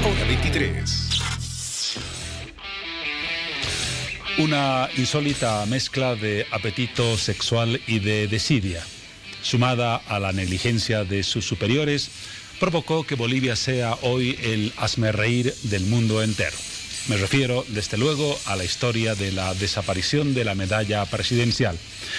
Hora 23. Una insólita mezcla de apetito sexual y de desidia, sumada a la negligencia de sus superiores, provocó que Bolivia sea hoy el hazmerreír del mundo entero. Me refiero, desde luego, a la historia de la desaparición de la medalla presidencial,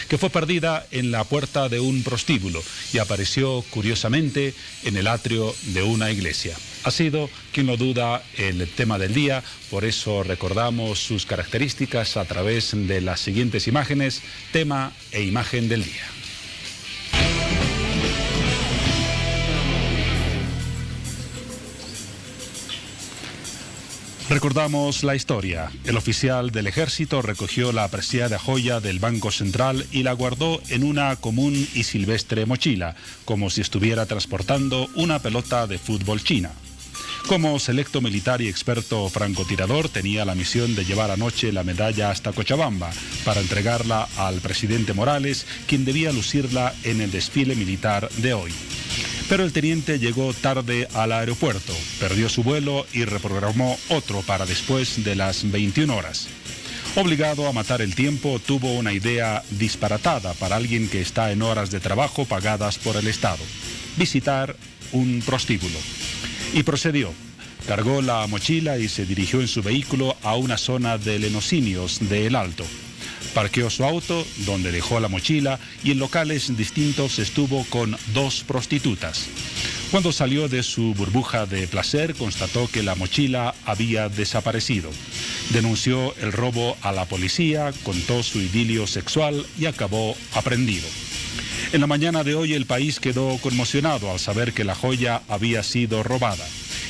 que fue perdida en la puerta de un prostíbulo y apareció, curiosamente, en el atrio de una iglesia. Ha sido, quien lo duda, el tema del día, por eso recordamos sus características a través de las siguientes imágenes, tema e imagen del día. Recordamos la historia. El oficial del ejército recogió la preciada joya del Banco Central y la guardó en una común y silvestre mochila, como si estuviera transportando una pelota de fútbol china. Como selecto militar y experto francotirador, tenía la misión de llevar anoche la medalla hasta Cochabamba para entregarla al presidente Morales, quien debía lucirla en el desfile militar de hoy. Pero el teniente llegó tarde al aeropuerto, perdió su vuelo y reprogramó otro para después de las 21 horas. Obligado a matar el tiempo, tuvo una idea disparatada para alguien que está en horas de trabajo pagadas por el Estado: visitar un prostíbulo. Y procedió. Cargó la mochila y se dirigió en su vehículo a una zona de lenocinios de El Alto. Parqueó su auto, donde dejó la mochila, y en locales distintos estuvo con 2 prostitutas. Cuando salió de su burbuja de placer, constató que la mochila había desaparecido. Denunció el robo a la policía, contó su idilio sexual y acabó aprehendido. En la mañana de hoy el país quedó conmocionado al saber que la joya había sido robada.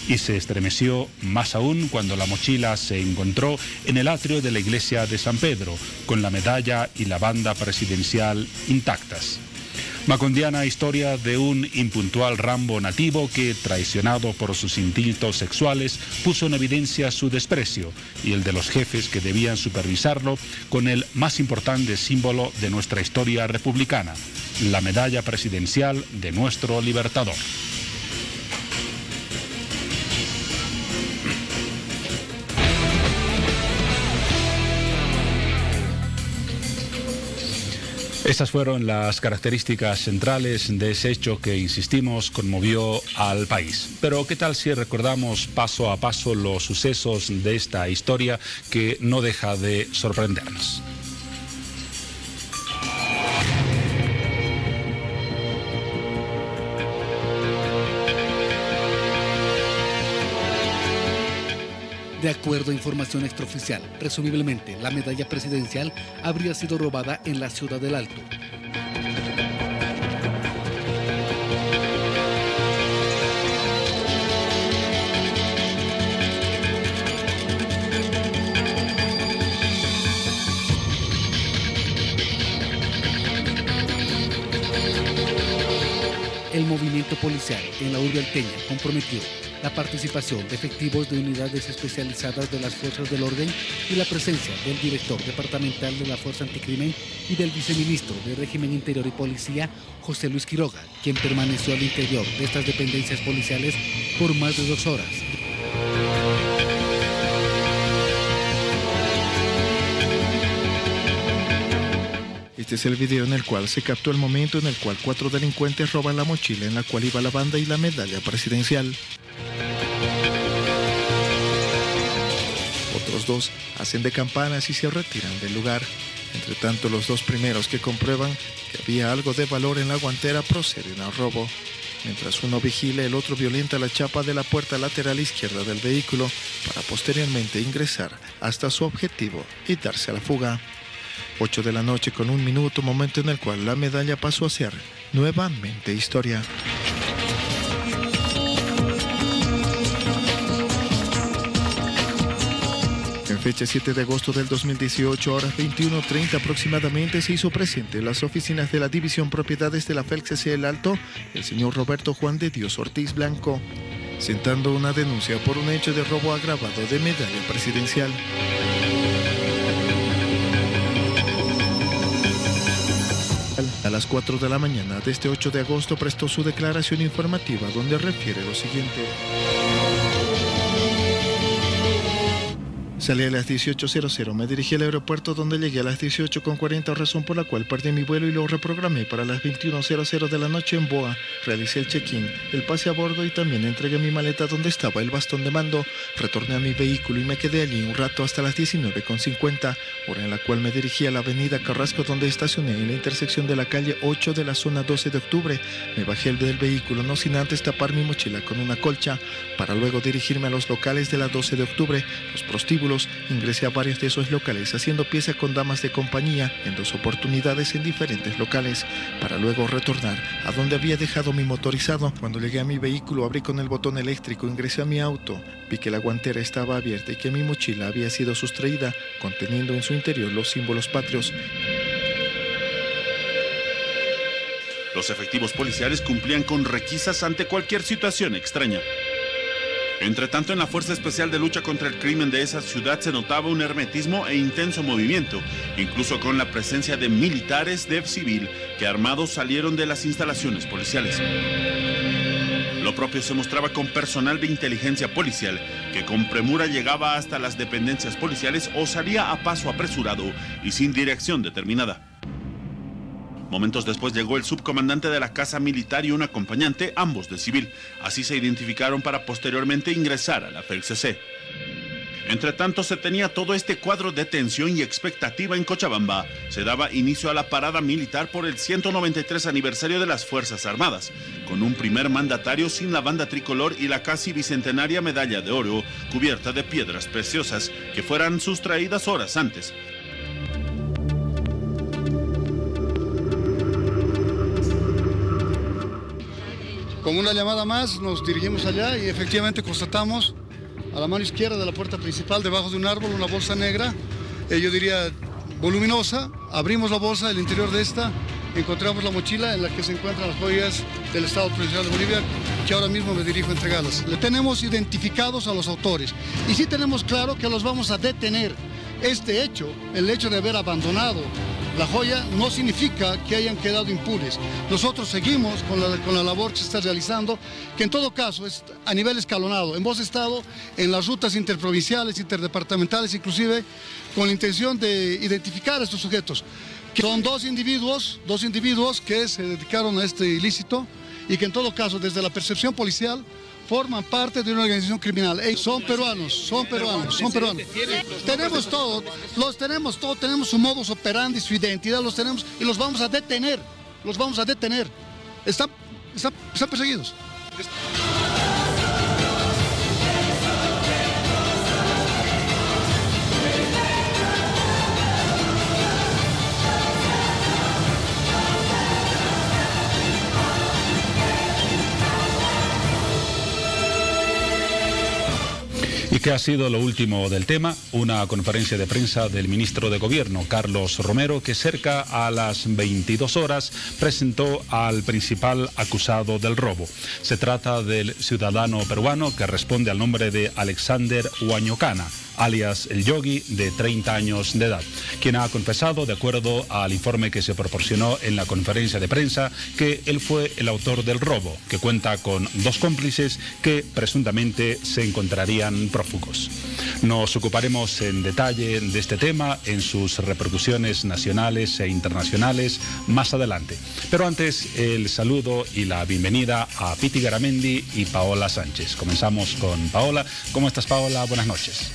Y se estremeció más aún cuando la mochila se encontró en el atrio de la iglesia de San Pedro, con la medalla y la banda presidencial intactas. Macondiana historia de un impuntual Rambo nativo que, traicionado por sus instintos sexuales, puso en evidencia su desprecio y el de los jefes que debían supervisarlo con el más importante símbolo de nuestra historia republicana, la medalla presidencial de nuestro libertador. Estas fueron las características centrales de ese hecho que, insistimos, conmovió al país. Pero ¿qué tal si recordamos paso a paso los sucesos de esta historia que no deja de sorprendernos? De acuerdo a información extraoficial, presumiblemente la medalla presidencial habría sido robada en la ciudad del Alto. El movimiento policial en la urbe alteña comprometió la participación de efectivos de unidades especializadas de las fuerzas del orden y la presencia del director departamental de la Fuerza Anticrimen y del viceministro de Régimen Interior y Policía, José Luis Quiroga, quien permaneció al interior de estas dependencias policiales por más de 2 horas. Este es el video en el cual se captó el momento en el cual 4 delincuentes roban la mochila en la cual iba la banda y la medalla presidencial. Otros 2 hacen de campanas y se retiran del lugar. Entre tanto, los 2 primeros que comprueban que había algo de valor en la guantera proceden al robo. Mientras uno vigila, el otro violenta la chapa de la puerta lateral izquierda del vehículo para posteriormente ingresar hasta su objetivo y darse a la fuga. 8 de la noche con 1 minuto, momento en el cual la medalla pasó a ser nuevamente historia. En fecha 7 de agosto del 2018, horas 21:30 aproximadamente, se hizo presente en las oficinas de la División Propiedades de la FELCC El Alto el señor Roberto Juan de Dios Ortiz Blanco, sentando una denuncia por un hecho de robo agravado de medalla presidencial. A las 4 de la mañana de este 8 de agosto prestó su declaración informativa donde refiere lo siguiente. Salí a las 18:00, me dirigí al aeropuerto donde llegué a las 18:40, razón por la cual perdí mi vuelo y lo reprogramé para las 21:00 de la noche en Boa. Realicé el check-in, el pase a bordo y también entregué mi maleta donde estaba el bastón de mando. Retorné a mi vehículo y me quedé allí un rato hasta las 19:50, hora en la cual me dirigí a la avenida Carrasco donde estacioné en la intersección de la calle 8 de la zona 12 de octubre. Me bajé del vehículo no sin antes tapar mi mochila con una colcha para luego dirigirme a los locales de la 12 de octubre, los prostíbulos. Ingresé a varios de esos locales haciendo pieza con damas de compañía en 2 oportunidades en diferentes locales para luego retornar a donde había dejado mi motorizado. Cuando llegué a mi vehículo abrí con el botón eléctrico, ingresé a mi auto, vi que la guantera estaba abierta y que mi mochila había sido sustraída conteniendo en su interior los símbolos patrios. Los efectivos policiales cumplían con requisas ante cualquier situación extraña. Entre tanto, en la Fuerza Especial de Lucha contra el Crimen de esa ciudad se notaba un hermetismo e intenso movimiento, incluso con la presencia de militares de civil que armados salieron de las instalaciones policiales. Lo propio se mostraba con personal de inteligencia policial, que con premura llegaba hasta las dependencias policiales o salía a paso apresurado y sin dirección determinada. Momentos después llegó el subcomandante de la Casa Militar y un acompañante, ambos de civil. Así se identificaron para posteriormente ingresar a la FELCC. Entre tanto, se tenía todo este cuadro de tensión y expectativa en Cochabamba. Se daba inicio a la parada militar por el 193 aniversario de las Fuerzas Armadas, con un primer mandatario sin la banda tricolor y la casi bicentenaria medalla de oro, cubierta de piedras preciosas, que fueran sustraídas horas antes. Con una llamada más nos dirigimos allá y efectivamente constatamos a la mano izquierda de la puerta principal, debajo de un árbol, una bolsa negra, yo diría voluminosa. Abrimos la bolsa, el interior de esta, encontramos la mochila en la que se encuentran las joyas del Estado Provincial de Bolivia, que ahora mismo me dirijo a entregarlas. Le tenemos identificados a los autores y sí tenemos claro que los vamos a detener. Este hecho, el hecho de haber abandonado la joya, no significa que hayan quedado impunes. Nosotros seguimos con la labor que se está realizando, que en todo caso es a nivel escalonado. Hemos estado en las rutas interprovinciales, interdepartamentales, inclusive con la intención de identificar a estos sujetos. Que son dos individuos que se dedicaron a este ilícito y que en todo caso, desde la percepción policial, forman parte de una organización criminal. Ellos son peruanos. Tenemos todo, tenemos su modus operandi, su identidad, los tenemos y los vamos a detener. Están perseguidos. ¿Y qué ha sido lo último del tema? Una conferencia de prensa del ministro de Gobierno, Carlos Romero, que cerca a las 22 horas presentó al principal acusado del robo. Se trata del ciudadano peruano que responde al nombre de Alexander Huañocana, alias El Yogi, de 30 años de edad, quien ha confesado, de acuerdo al informe que se proporcionó en la conferencia de prensa, que él fue el autor del robo, que cuenta con 2 cómplices que presuntamente se encontrarían prófugos. Nos ocuparemos en detalle de este tema, en sus repercusiones nacionales e internacionales, más adelante. Pero antes, el saludo y la bienvenida a Piti Garamendi y Paola Sánchez. Comenzamos con Paola. ¿Cómo estás, Paola? Buenas noches.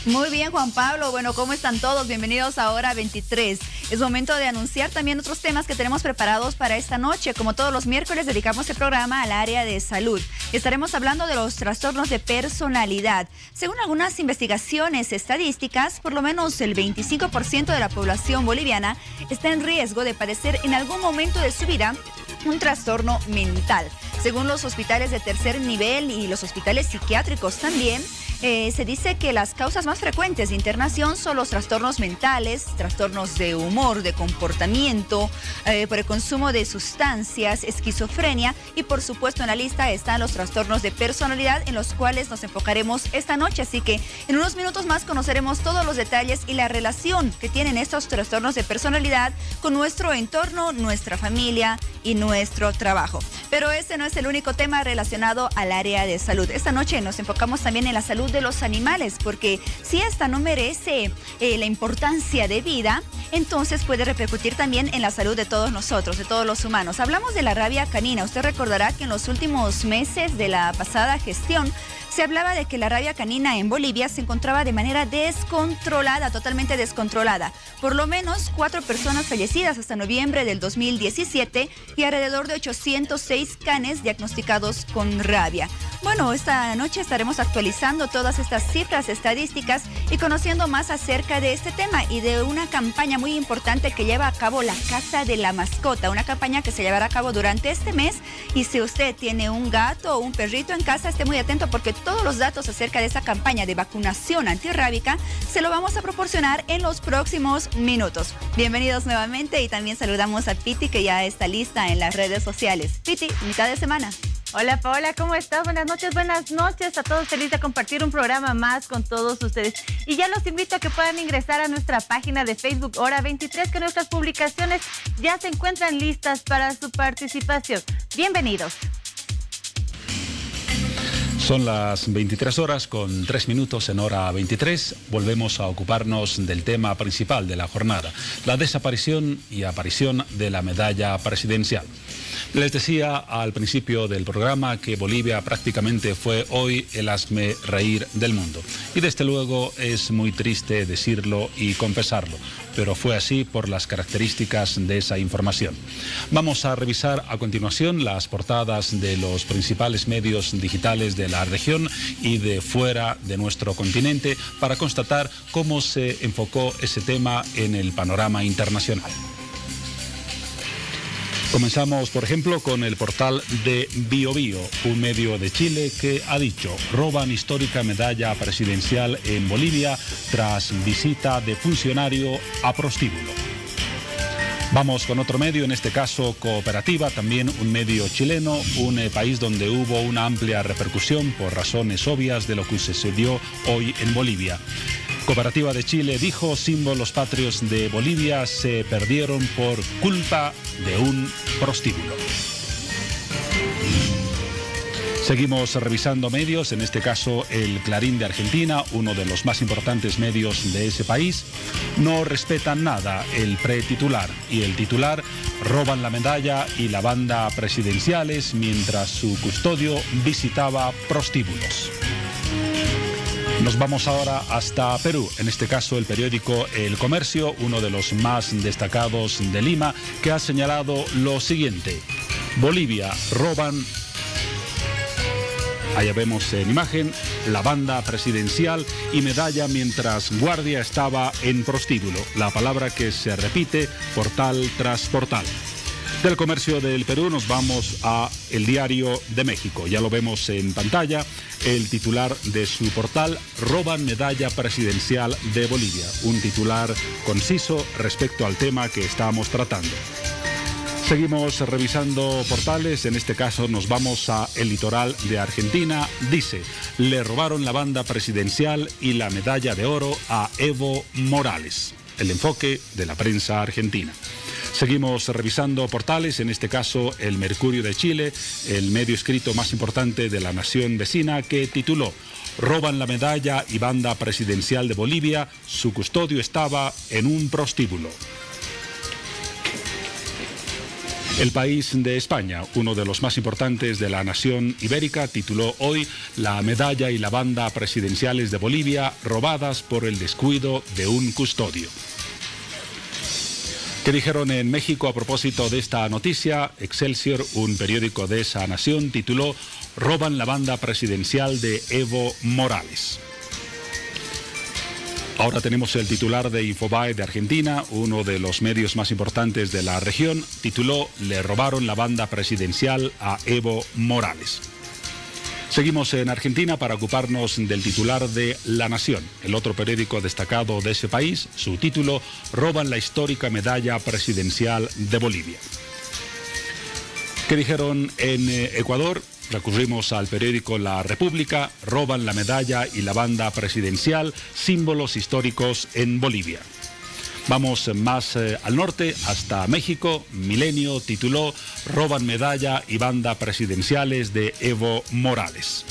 Muy bien, Juan Pablo. Bueno, ¿cómo están todos? Bienvenidos a Hora 23. Es momento de anunciar también otros temas que tenemos preparados para esta noche. Como todos los miércoles, dedicamos el programa al área de salud. Estaremos hablando de los trastornos de personalidad. Según algunas investigaciones estadísticas, por lo menos el 25% de la población boliviana está en riesgo de padecer en algún momento de su vida un trastorno mental. Según los hospitales de tercer nivel y los hospitales psiquiátricos también, se dice que las causas más frecuentes de internación son los trastornos mentales, trastornos de humor, de comportamiento, por el consumo de sustancias, esquizofrenia y por supuesto en la lista están los trastornos de personalidad en los cuales nos enfocaremos esta noche. Así que en unos minutos más conoceremos todos los detalles y la relación que tienen estos trastornos de personalidad con nuestro entorno, nuestra familia y nuestro trabajo. Pero ese no es el único tema relacionado al área de salud. Esta noche nos enfocamos también en la salud de los animales, porque si esta no merece la importancia de vida, entonces puede repercutir también en la salud de todos nosotros, de todos los humanos. Hablamos de la rabia canina. Usted recordará que en los últimos meses de la pasada gestión se hablaba de que la rabia canina en Bolivia se encontraba de manera descontrolada, totalmente descontrolada. Por lo menos 4 personas fallecidas hasta noviembre del 2017 y alrededor de 806 canes diagnosticados con rabia. Bueno, esta noche estaremos actualizando todas estas cifras estadísticas y conociendo más acerca de este tema y de una campaña muy importante que lleva a cabo la Casa de la Mascota, una campaña que se llevará a cabo durante este mes. Y si usted tiene un gato o un perrito en casa, esté muy atento porque todos los datos acerca de esta campaña de vacunación antirrábica se lo vamos a proporcionar en los próximos minutos. Bienvenidos nuevamente y también saludamos a Piti, que ya está lista en las redes sociales. Piti, mitad de semana. Hola Paola, ¿cómo estás? Buenas noches a todos. Feliz de compartir un programa más con todos ustedes. Y ya los invito a que puedan ingresar a nuestra página de Facebook Hora 23, que nuestras publicaciones ya se encuentran listas para su participación. Bienvenidos. Son las 23 horas con 3 minutos en Hora 23. Volvemos a ocuparnos del tema principal de la jornada, la desaparición y aparición de la medalla presidencial. Les decía al principio del programa que Bolivia prácticamente fue hoy el hazmerreír del mundo. Y desde luego es muy triste decirlo y confesarlo, pero fue así por las características de esa información. Vamos a revisar a continuación las portadas de los principales medios digitales de la región y de fuera de nuestro continente para constatar cómo se enfocó ese tema en el panorama internacional. Comenzamos, por ejemplo, con el portal de Biobío, un medio de Chile que ha dicho: roban histórica medalla presidencial en Bolivia tras visita de funcionario a prostíbulo. Vamos con otro medio, en este caso Cooperativa, también un medio chileno, un país donde hubo una amplia repercusión por razones obvias de lo que sucedió hoy en Bolivia. Cooperativa de Chile dijo: símbolos patrios de Bolivia se perdieron por culpa de un prostíbulo. Seguimos revisando medios, en este caso el Clarín de Argentina, uno de los más importantes medios de ese país. No respetan nada, el pretitular y el titular: roban la medalla y la banda presidenciales mientras su custodio visitaba prostíbulos. Nos vamos ahora hasta Perú, en este caso el periódico El Comercio, uno de los más destacados de Lima, que ha señalado lo siguiente: Bolivia, roban, allá vemos en imagen, la banda presidencial y medalla mientras guardia estaba en prostíbulo, la palabra que se repite portal tras portal. Del Comercio del Perú nos vamos a El Diario de México. Ya lo vemos en pantalla. El titular de su portal: roban medalla presidencial de Bolivia. Un titular conciso respecto al tema que estamos tratando. Seguimos revisando portales. En este caso nos vamos a El Litoral de Argentina. Dice: le robaron la banda presidencial y la medalla de oro a Evo Morales. El enfoque de la prensa argentina. Seguimos revisando portales, en este caso El Mercurio de Chile, el medio escrito más importante de la nación vecina, que tituló: roban la medalla y banda presidencial de Bolivia, su custodio estaba en un prostíbulo. El País de España, uno de los más importantes de la nación ibérica, tituló hoy: la medalla y la banda presidenciales de Bolivia robadas por el descuido de un custodio. ¿Qué dijeron en México a propósito de esta noticia? Excelsior, un periódico de esa nación, tituló: roban la banda presidencial de Evo Morales. Ahora tenemos el titular de Infobae de Argentina, uno de los medios más importantes de la región, tituló: le robaron la banda presidencial a Evo Morales. Seguimos en Argentina para ocuparnos del titular de La Nación, el otro periódico destacado de ese país. Su título: roban la histórica medalla presidencial de Bolivia. ¿Qué dijeron en Ecuador? Recurrimos al periódico La República: roban la medalla y la banda presidencial, símbolos históricos en Bolivia. Vamos más al norte, hasta México. Milenio tituló "Roban medalla y banda presidenciales de Evo Morales".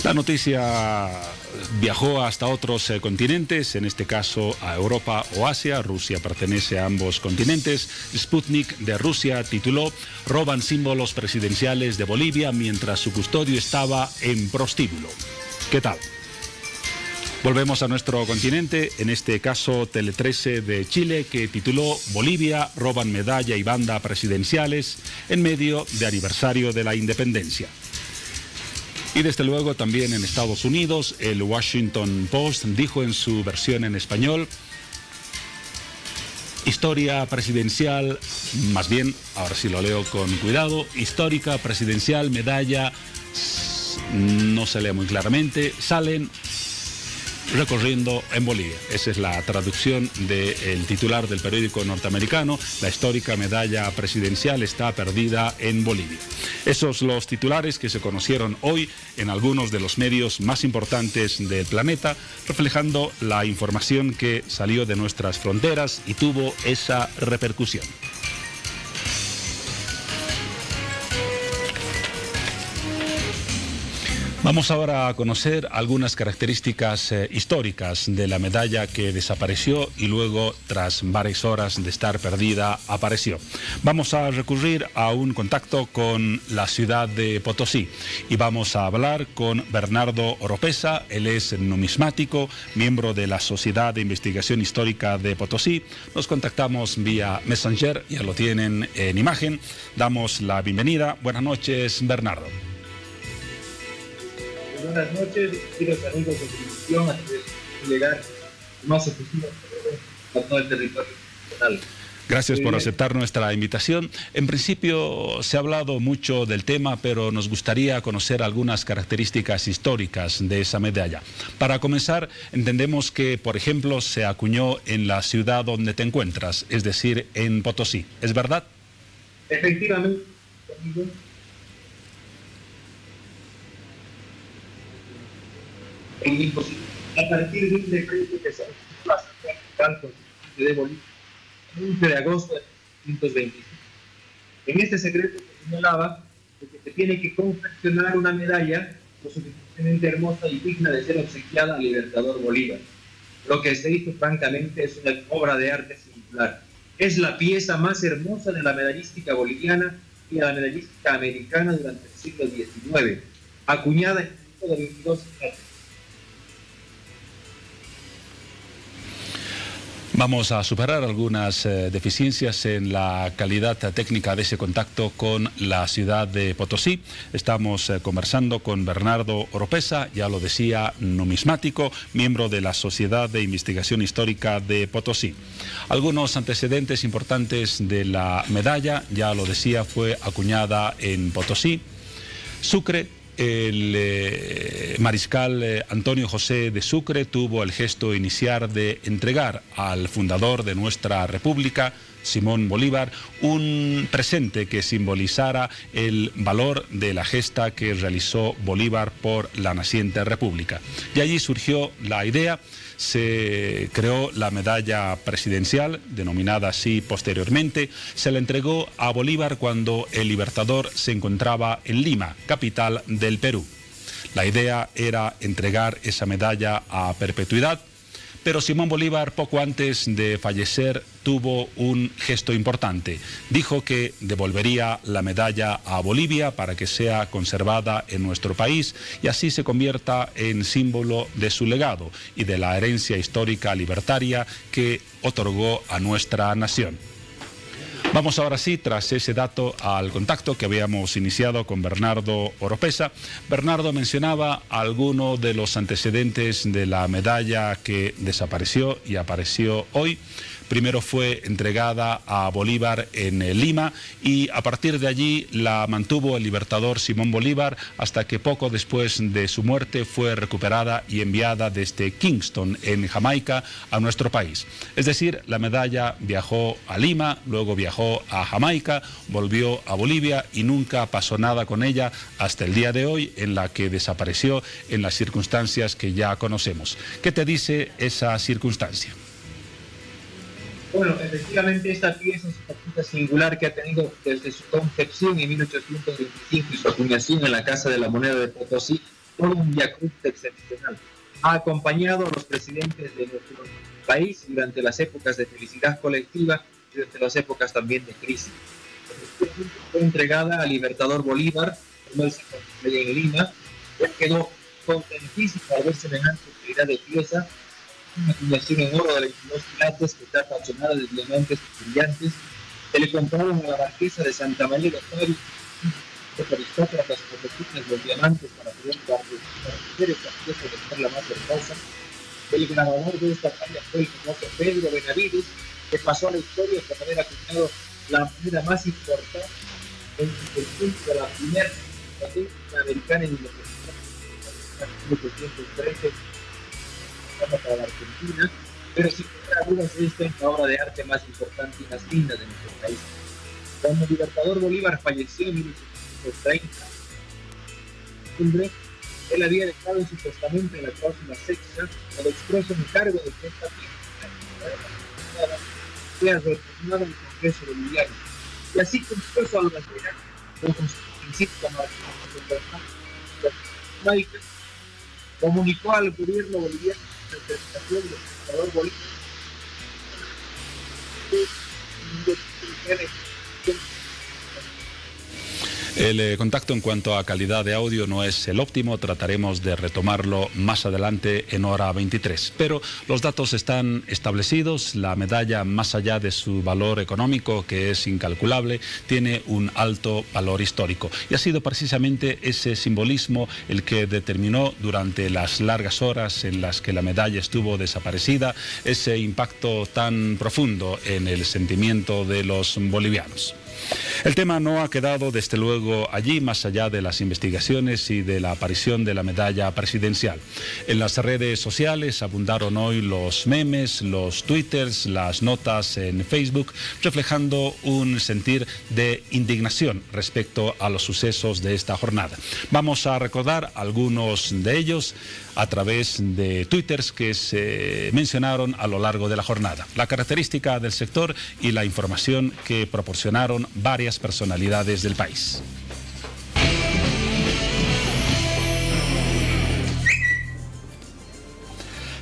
La noticia viajó hasta otros continentes, en este caso a Europa o Asia. Rusia pertenece a ambos continentes. Sputnik de Rusia tituló "Roban símbolos presidenciales de Bolivia mientras su custodio estaba en prostíbulo". ¿Qué tal? Volvemos a nuestro continente, en este caso Tele 13 de Chile, que tituló "Bolivia, roban medalla y banda presidenciales en medio de aniversario de la independencia". Y desde luego también en Estados Unidos, el Washington Post dijo en su versión en español: "Historia presidencial", más bien, ahora sí lo leo con cuidado, "histórica presidencial, medalla", no se lee muy claramente, "salen recorriendo en Bolivia". Esa es la traducción del titular del periódico norteamericano: "La histórica medalla presidencial está perdida en Bolivia". Esos los titulares que se conocieron hoy en algunos de los medios más importantes del planeta, reflejando la información que salió de nuestras fronteras y tuvo esa repercusión. Vamos ahora a conocer algunas características históricas de la medalla que desapareció y luego, tras varias horas de estar perdida, apareció. Vamos a recurrir a un contacto con la ciudad de Potosí y vamos a hablar con Bernardo Oropesa. Él es numismático, miembro de la Sociedad de Investigación Histórica de Potosí. Nos contactamos vía Messenger, ya lo tienen en imagen. Damos la bienvenida. Buenas noches, Bernardo. Buenas noches, queridos amigos de televisión, a través de llegar más efectivo a todo el territorio nacional. Gracias por aceptar nuestra invitación. En principio se ha hablado mucho del tema, pero nos gustaría conocer algunas características históricas de esa medalla. Para comenzar, entendemos que, por ejemplo, se acuñó en la ciudad donde te encuentras, es decir, en Potosí. ¿Es verdad? Efectivamente, a partir de un decreto que se anunció de Bolivia, el 11 de agosto de 1925. En este secreto se señalaba que se tiene que confeccionar una medalla lo suficientemente hermosa y digna de ser obsequiada al libertador Bolívar. Lo que se hizo, francamente, es una obra de arte singular. Es la pieza más hermosa de la medallística boliviana y de la medallística americana durante el siglo XIX, acuñada en el de 22 años. Vamos a superar algunas deficiencias en la calidad técnica de ese contacto con la ciudad de Potosí. Estamos conversando con Bernardo Oropesa, ya lo decía, numismático, miembro de la Sociedad de Investigación Histórica de Potosí. Algunos antecedentes importantes de la medalla, ya lo decía, fue acuñada en Potosí. Sucre. El mariscal Antonio José de Sucre tuvo el gesto inicial de entregar al fundador de nuestra república, Simón Bolívar, un presente que simbolizara el valor de la gesta que realizó Bolívar por la naciente república. De allí surgió la idea. Se creó la medalla presidencial, denominada así posteriormente. Se la entregó a Bolívar cuando el libertador se encontraba en Lima, capital del Perú. La idea era entregar esa medalla a perpetuidad, pero Simón Bolívar, poco antes de fallecer, tuvo un gesto importante. Dijo que devolvería la medalla a Bolivia para que sea conservada en nuestro país y así se convierta en símbolo de su legado y de la herencia histórica libertaria que otorgó a nuestra nación. Vamos ahora sí, tras ese dato, al contacto que habíamos iniciado con Bernardo Oropesa. Bernardo mencionaba algunos de los antecedentes de la medalla que desapareció y apareció hoy. Primero fue entregada a Bolívar en Lima y a partir de allí la mantuvo el libertador Simón Bolívar hasta que poco después de su muerte fue recuperada y enviada desde Kingston, en Jamaica, a nuestro país. Es decir, la medalla viajó a Lima, luego viajó a Jamaica, volvió a Bolivia y nunca pasó nada con ella hasta el día de hoy, en la que desapareció en las circunstancias que ya conocemos. ¿Qué te dice esa circunstancia? Bueno, efectivamente esta pieza es una pieza singular que ha tenido desde su concepción en 1825 y su acuñación en la Casa de la Moneda de Potosí todo un viacrucis excepcional. Ha acompañado a los presidentes de nuestro país durante las épocas de felicidad colectiva y durante las épocas también de crisis. Fue entregada al Libertador Bolívar, cuando él se construyó en Lima. Él quedó contentísimo al ver semejante utilidad de pieza, una acuñación en oro de 22 quilates que está tachonada de diamantes brillantes. Se le compraron a la marquesa de Santa María de Octavio los aristócratas protegidas los diamantes para poder hacer esta pieza de ser la más hermosa. El grabador de esta talla fue el famoso Pedro Benavides, que pasó a la historia por haber acuñado la moneda más importante en el punto de la primera patente americana en 1813 para la Argentina, pero sin lugar a dudas esta es la obra de arte más importante y más linda de nuestro país. Cuando el Libertador Bolívar falleció en 1830, él había dejado en su testamento en la cláusula sexta el expreso encargo de que esta pieza sea retornada al Congreso Boliviano. Y así cumplió su albanera con su principio laica, comunicó al gobierno boliviano la presentación del Libertador Bolívar El contacto en cuanto a calidad de audio no es el óptimo, trataremos de retomarlo más adelante en hora 23. Pero los datos están establecidos, la medalla, más allá de su valor económico, que es incalculable, tiene un alto valor histórico. Y ha sido precisamente ese simbolismo el que determinó durante las largas horas en las que la medalla estuvo desaparecida, ese impacto tan profundo en el sentimiento de los bolivianos. El tema no ha quedado desde luego allí, más allá de las investigaciones y de la aparición de la medalla presidencial. En las redes sociales abundaron hoy los memes, los twitters, las notas en Facebook, reflejando un sentir de indignación respecto a los sucesos de esta jornada. Vamos a recordar algunos de ellos a través de twitters que se mencionaron a lo largo de la jornada. La característica del sector y la información que proporcionaron varias personalidades del país.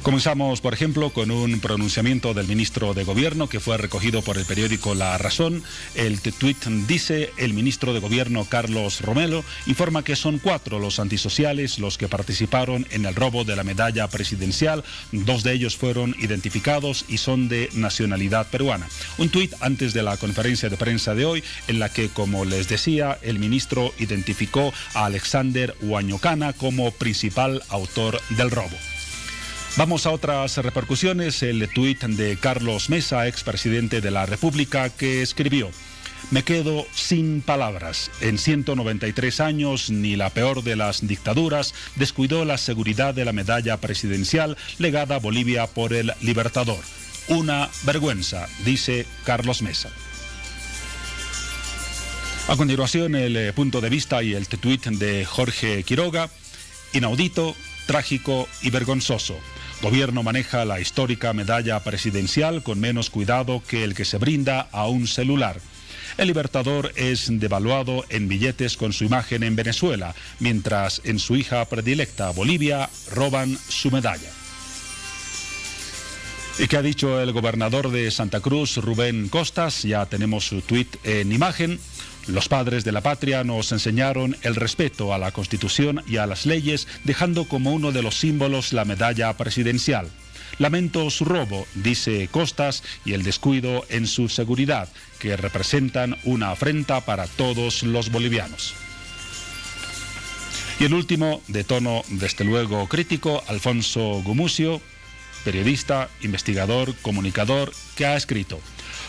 Comenzamos, por ejemplo, con un pronunciamiento del ministro de Gobierno que fue recogido por el periódico La Razón. El tuit dice: el ministro de Gobierno, Carlos Romero, informa que son 4 los antisociales los que participaron en el robo de la medalla presidencial. 2 de ellos fueron identificados y son de nacionalidad peruana. Un tuit antes de la conferencia de prensa de hoy, en la que, como les decía, el ministro identificó a Alexander Huañocana como principal autor del robo. Vamos a otras repercusiones. El tuit de Carlos Mesa, expresidente de la República, que escribió: me quedo sin palabras. En 193 años, ni la peor de las dictaduras descuidó la seguridad de la medalla presidencial legada a Bolivia por el Libertador. Una vergüenza, dice Carlos Mesa. A continuación, el punto de vista y el tuit de Jorge Quiroga: inaudito, trágico y vergonzoso. Gobierno maneja la histórica medalla presidencial con menos cuidado que el que se brinda a un celular. El Libertador es devaluado en billetes con su imagen en Venezuela, mientras en su hija predilecta, Bolivia, roban su medalla. ¿Y qué ha dicho el gobernador de Santa Cruz, Rubén Costas? Ya tenemos su tuit en imagen. Los padres de la patria nos enseñaron el respeto a la Constitución y a las leyes, dejando como uno de los símbolos la medalla presidencial. Lamento su robo, dice Costas, y el descuido en su seguridad, que representan una afrenta para todos los bolivianos. Y el último, de tono desde luego crítico, Alfonso Gumucio, periodista, investigador, comunicador, que ha escrito: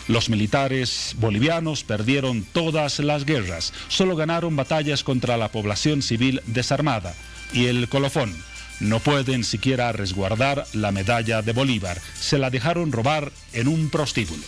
los militares bolivianos perdieron todas las guerras, solo ganaron batallas contra la población civil desarmada. Y el colofón: no pueden siquiera resguardar la medalla de Bolívar, se la dejaron robar en un prostíbulo.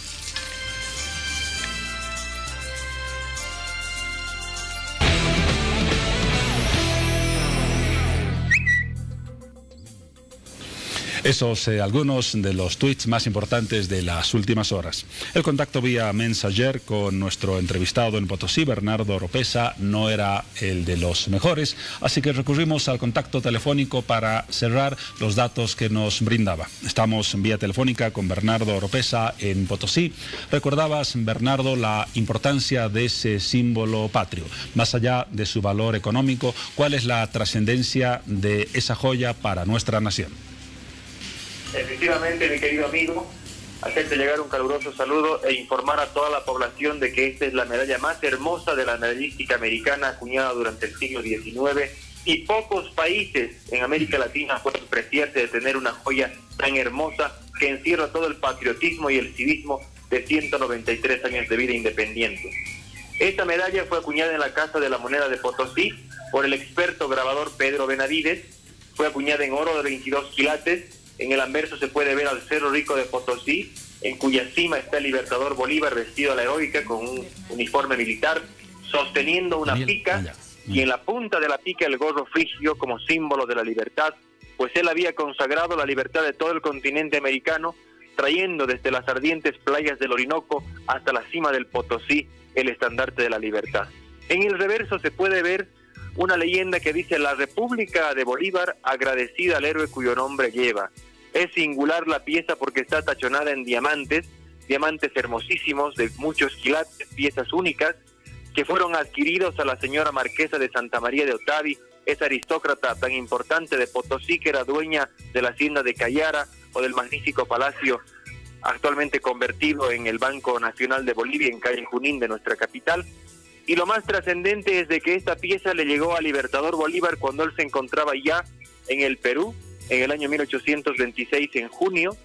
Esos algunos de los tweets más importantes de las últimas horas. El contacto vía Messenger con nuestro entrevistado en Potosí, Bernardo Oropesa, no era el de los mejores, así que recurrimos al contacto telefónico para cerrar los datos que nos brindaba. Estamos en vía telefónica con Bernardo Oropesa en Potosí. Recordabas, Bernardo, la importancia de ese símbolo patrio. Más allá de su valor económico, ¿cuál es la trascendencia de esa joya para nuestra nación? Efectivamente, mi querido amigo, hacerte llegar un caluroso saludo e informar a toda la población de que esta es la medalla más hermosa de la medallística americana acuñada durante el siglo XIX, y pocos países en América Latina pueden preciarse de tener una joya tan hermosa que encierra todo el patriotismo y el civismo de 193 años de vida independiente. Esta medalla fue acuñada en la Casa de la Moneda de Potosí por el experto grabador Pedro Benavides. Fue acuñada en oro de 22 quilates. En el anverso se puede ver al Cerro Rico de Potosí, en cuya cima está el Libertador Bolívar vestido a la heroica con un uniforme militar, sosteniendo una pica, y en la punta de la pica el gorro frigio como símbolo de la libertad, pues él había consagrado la libertad de todo el continente americano, trayendo desde las ardientes playas del Orinoco hasta la cima del Potosí el estandarte de la libertad. En el reverso se puede ver una leyenda que dice: la República de Bolívar, agradecida al héroe cuyo nombre lleva. Es singular la pieza porque está tachonada en diamantes hermosísimos de muchos quilates, piezas únicas que fueron adquiridos a la señora marquesa de Santa María de Otavi, esa aristócrata tan importante de Potosí que era dueña de la hacienda de Cayara o del magnífico palacio actualmente convertido en el Banco Nacional de Bolivia en calle Junín de nuestra capital. Y lo más trascendente es de que esta pieza le llegó al Libertador Bolívar cuando él se encontraba ya en el Perú, en el año 1826, en junio,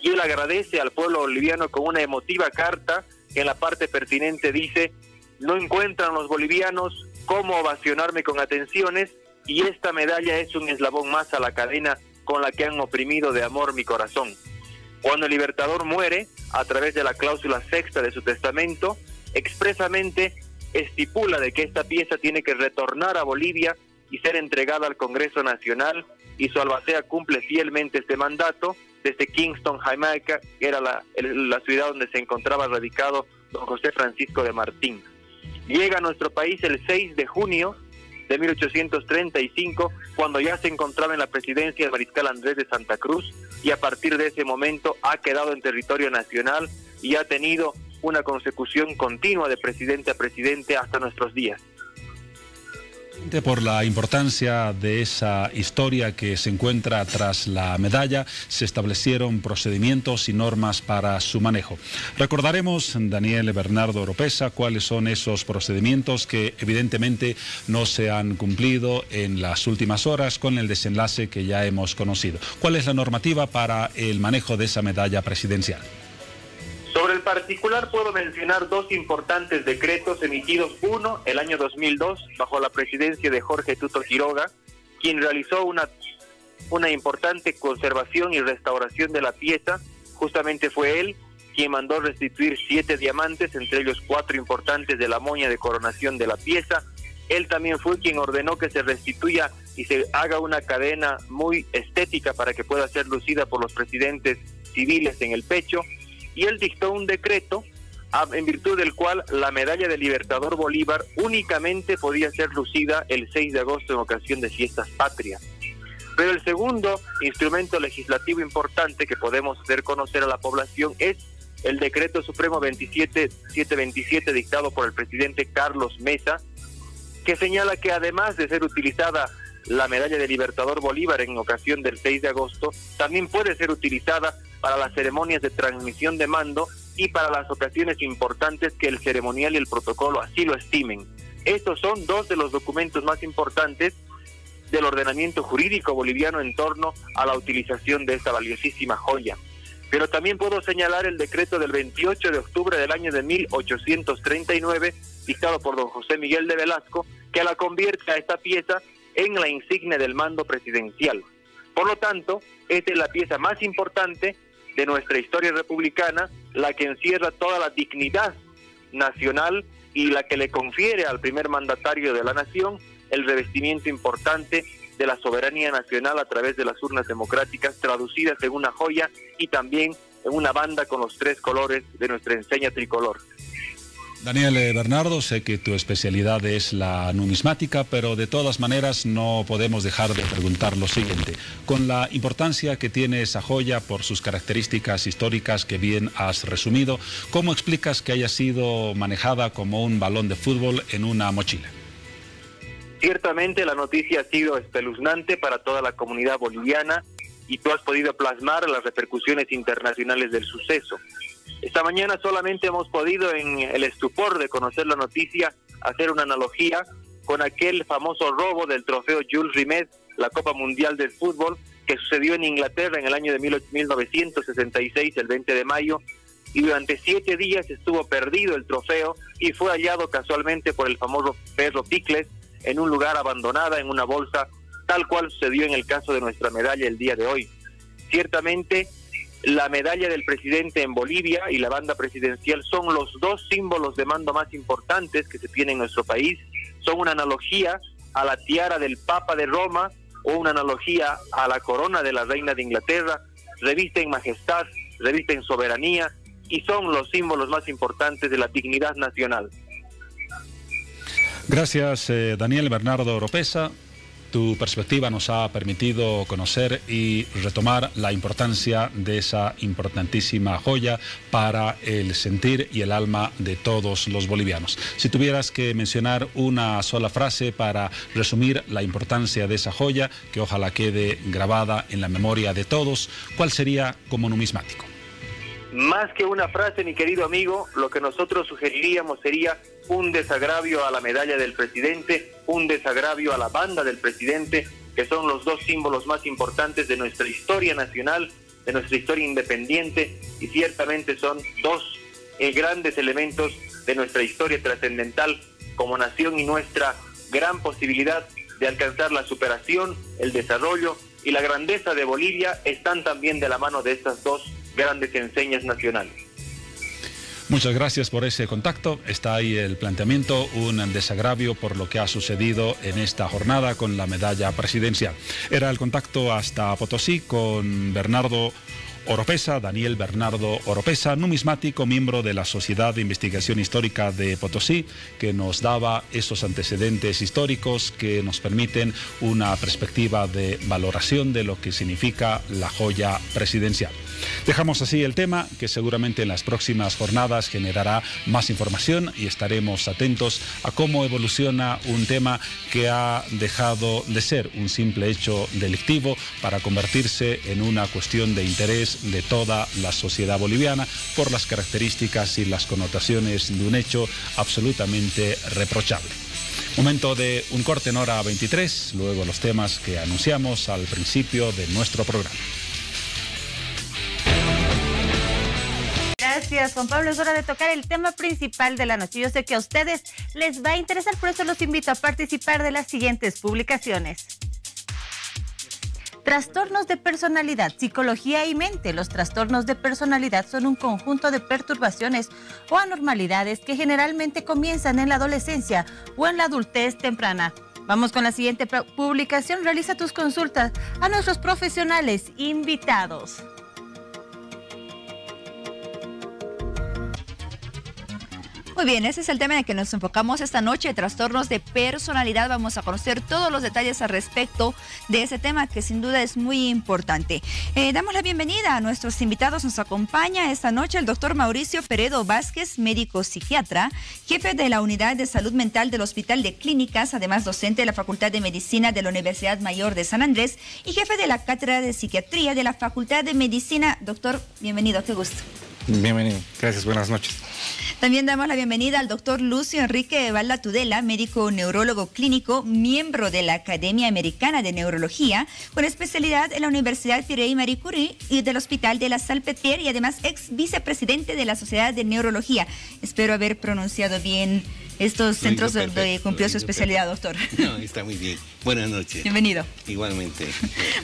y él agradece al pueblo boliviano con una emotiva carta que en la parte pertinente dice: no encuentran los bolivianos cómo ovacionarme con atenciones, y esta medalla es un eslabón más a la cadena con la que han oprimido de amor mi corazón. Cuando el Libertador muere, a través de la cláusula sexta de su testamento, expresamente estipula de que esta pieza tiene que retornar a Bolivia y ser entregada al Congreso Nacional, y su albacea cumple fielmente este mandato desde Kingston, Jamaica, que era la ciudad donde se encontraba radicado don José Francisco de Martín. Llega a nuestro país el 6 de junio de 1835, cuando ya se encontraba en la presidencia el mariscal Andrés de Santa Cruz, y a partir de ese momento ha quedado en territorio nacional y ha tenido una consecución continua de presidente a presidente hasta nuestros días. Por la importancia de esa historia que se encuentra tras la medalla, se establecieron procedimientos y normas para su manejo. Recordaremos, Daniel Bernardo Oropesa, cuáles son esos procedimientos que evidentemente no se han cumplido en las últimas horas con el desenlace que ya hemos conocido. ¿Cuál es la normativa para el manejo de esa medalla presidencial? Sobre el particular puedo mencionar dos importantes decretos emitidos. Uno, el año 2002, bajo la presidencia de Jorge Tuto Quiroga, quien realizó una importante conservación y restauración de la pieza. Justamente fue él quien mandó restituir 7 diamantes, entre ellos 4 importantes de la moña de coronación de la pieza. Él también fue quien ordenó que se restituya y se haga una cadena muy estética para que pueda ser lucida por los presidentes civiles en el pecho. Y él dictó un decreto en virtud del cual la medalla del Libertador Bolívar únicamente podía ser lucida el 6 de agosto en ocasión de fiestas patrias. Pero el segundo instrumento legislativo importante que podemos hacer conocer a la población es el Decreto Supremo 727 dictado por el presidente Carlos Mesa, que señala que además de ser utilizada la medalla del Libertador Bolívar en ocasión del 6 de agosto, también puede ser utilizada para las ceremonias de transmisión de mando y para las ocasiones importantes que el ceremonial y el protocolo así lo estimen. Estos son dos de los documentos más importantes del ordenamiento jurídico boliviano en torno a la utilización de esta valiosísima joya. Pero también puedo señalar el decreto del 28 de octubre del año de 1839, dictado por don José Miguel de Velasco, que la convierte a esta pieza en la insignia del mando presidencial. Por lo tanto, esta es la pieza más importante de nuestra historia republicana, la que encierra toda la dignidad nacional y la que le confiere al primer mandatario de la nación el revestimiento importante de la soberanía nacional a través de las urnas democráticas, traducidas en una joya y también en una banda con los 3 colores de nuestra enseña tricolor. Daniel Bernardo, sé que tu especialidad es la numismática, pero de todas maneras no podemos dejar de preguntar lo siguiente. Con la importancia que tiene esa joya por sus características históricas que bien has resumido, ¿cómo explicas que haya sido manejada como un balón de fútbol en una mochila? Ciertamente la noticia ha sido espeluznante para toda la comunidad boliviana y tú has podido plasmar las repercusiones internacionales del suceso. Esta mañana solamente hemos podido, en el estupor de conocer la noticia, hacer una analogía con aquel famoso robo del trofeo Jules Rimet, la Copa Mundial del Fútbol, que sucedió en Inglaterra en el año de 1966, el 20 de mayo, y durante 7 días estuvo perdido el trofeo y fue hallado casualmente por el famoso perro Picles en un lugar abandonada, en una bolsa, tal cual sucedió en el caso de nuestra medalla el día de hoy. Ciertamente, la medalla del presidente en Bolivia y la banda presidencial son los 2 símbolos de mando más importantes que se tienen en nuestro país. Son una analogía a la tiara del Papa de Roma o una analogía a la corona de la Reina de Inglaterra. Revisten majestad, revisten soberanía y son los símbolos más importantes de la dignidad nacional. Gracias, Daniel Bernardo Oropesa. Tu perspectiva nos ha permitido conocer y retomar la importancia de esa importantísima joya para el sentir y el alma de todos los bolivianos. Si tuvieras que mencionar una sola frase para resumir la importancia de esa joya, que ojalá quede grabada en la memoria de todos, ¿cuál sería como numismático? Más que una frase, mi querido amigo, lo que nosotros sugeriríamos sería un desagravio a la medalla del presidente, un desagravio a la banda del presidente, que son los 2 símbolos más importantes de nuestra historia nacional, de nuestra historia independiente, y ciertamente son 2 grandes elementos de nuestra historia trascendental como nación y nuestra gran posibilidad de alcanzar la superación, el desarrollo y la grandeza de Bolivia están también de la mano de estas 2 grandes enseñas nacionales. Muchas gracias por ese contacto. Está ahí el planteamiento, un desagravio por lo que ha sucedido en esta jornada con la medalla presidencial. Era el contacto hasta Potosí con Bernardo Oropesa, Daniel Bernardo Oropesa, numismático, miembro de la Sociedad de Investigación Histórica de Potosí, que nos daba esos antecedentes históricos que nos permiten una perspectiva de valoración de lo que significa la joya presidencial. Dejamos así el tema, que seguramente en las próximas jornadas generará más información y estaremos atentos a cómo evoluciona un tema que ha dejado de ser un simple hecho delictivo para convertirse en una cuestión de interés de toda la sociedad boliviana por las características y las connotaciones de un hecho absolutamente reprochable. Momento de un corte en hora 23, luego los temas que anunciamos al principio de nuestro programa. Gracias, Juan Pablo. Es hora de tocar el tema principal de la noche. Yo sé que a ustedes les va a interesar, por eso los invito a participar de las siguientes publicaciones. Trastornos de personalidad, psicología y mente. Los trastornos de personalidad son un conjunto de perturbaciones o anormalidades que generalmente comienzan en la adolescencia o en la adultez temprana. Vamos con la siguiente publicación. Realiza tus consultas a nuestros profesionales invitados. Muy bien, ese es el tema en el que nos enfocamos esta noche, trastornos de personalidad. Vamos a conocer todos los detalles al respecto de ese tema que sin duda es muy importante. Damos la bienvenida a nuestros invitados. Nos acompaña esta noche el doctor Mauricio Peredo Vázquez, médico psiquiatra, jefe de la Unidad de Salud Mental del Hospital de Clínicas, además docente de la Facultad de Medicina de la Universidad Mayor de San Andrés y jefe de la Cátedra de Psiquiatría de la Facultad de Medicina. Doctor, bienvenido, qué gusto. Bienvenido, gracias, buenas noches. También damos la bienvenida al doctor Lucio Enrique Valda Tudela, médico neurólogo clínico, miembro de la Academia Americana de Neurología, con especialidad en la Universidad Pierre y Marie Curie y del Hospital de la Salpêtrière y además ex vicepresidente de la Sociedad de Neurología. Espero haber pronunciado bien estos centros donde cumplió su especialidad, doctor. No, está muy bien. Buenas noches. Bienvenido. Igualmente.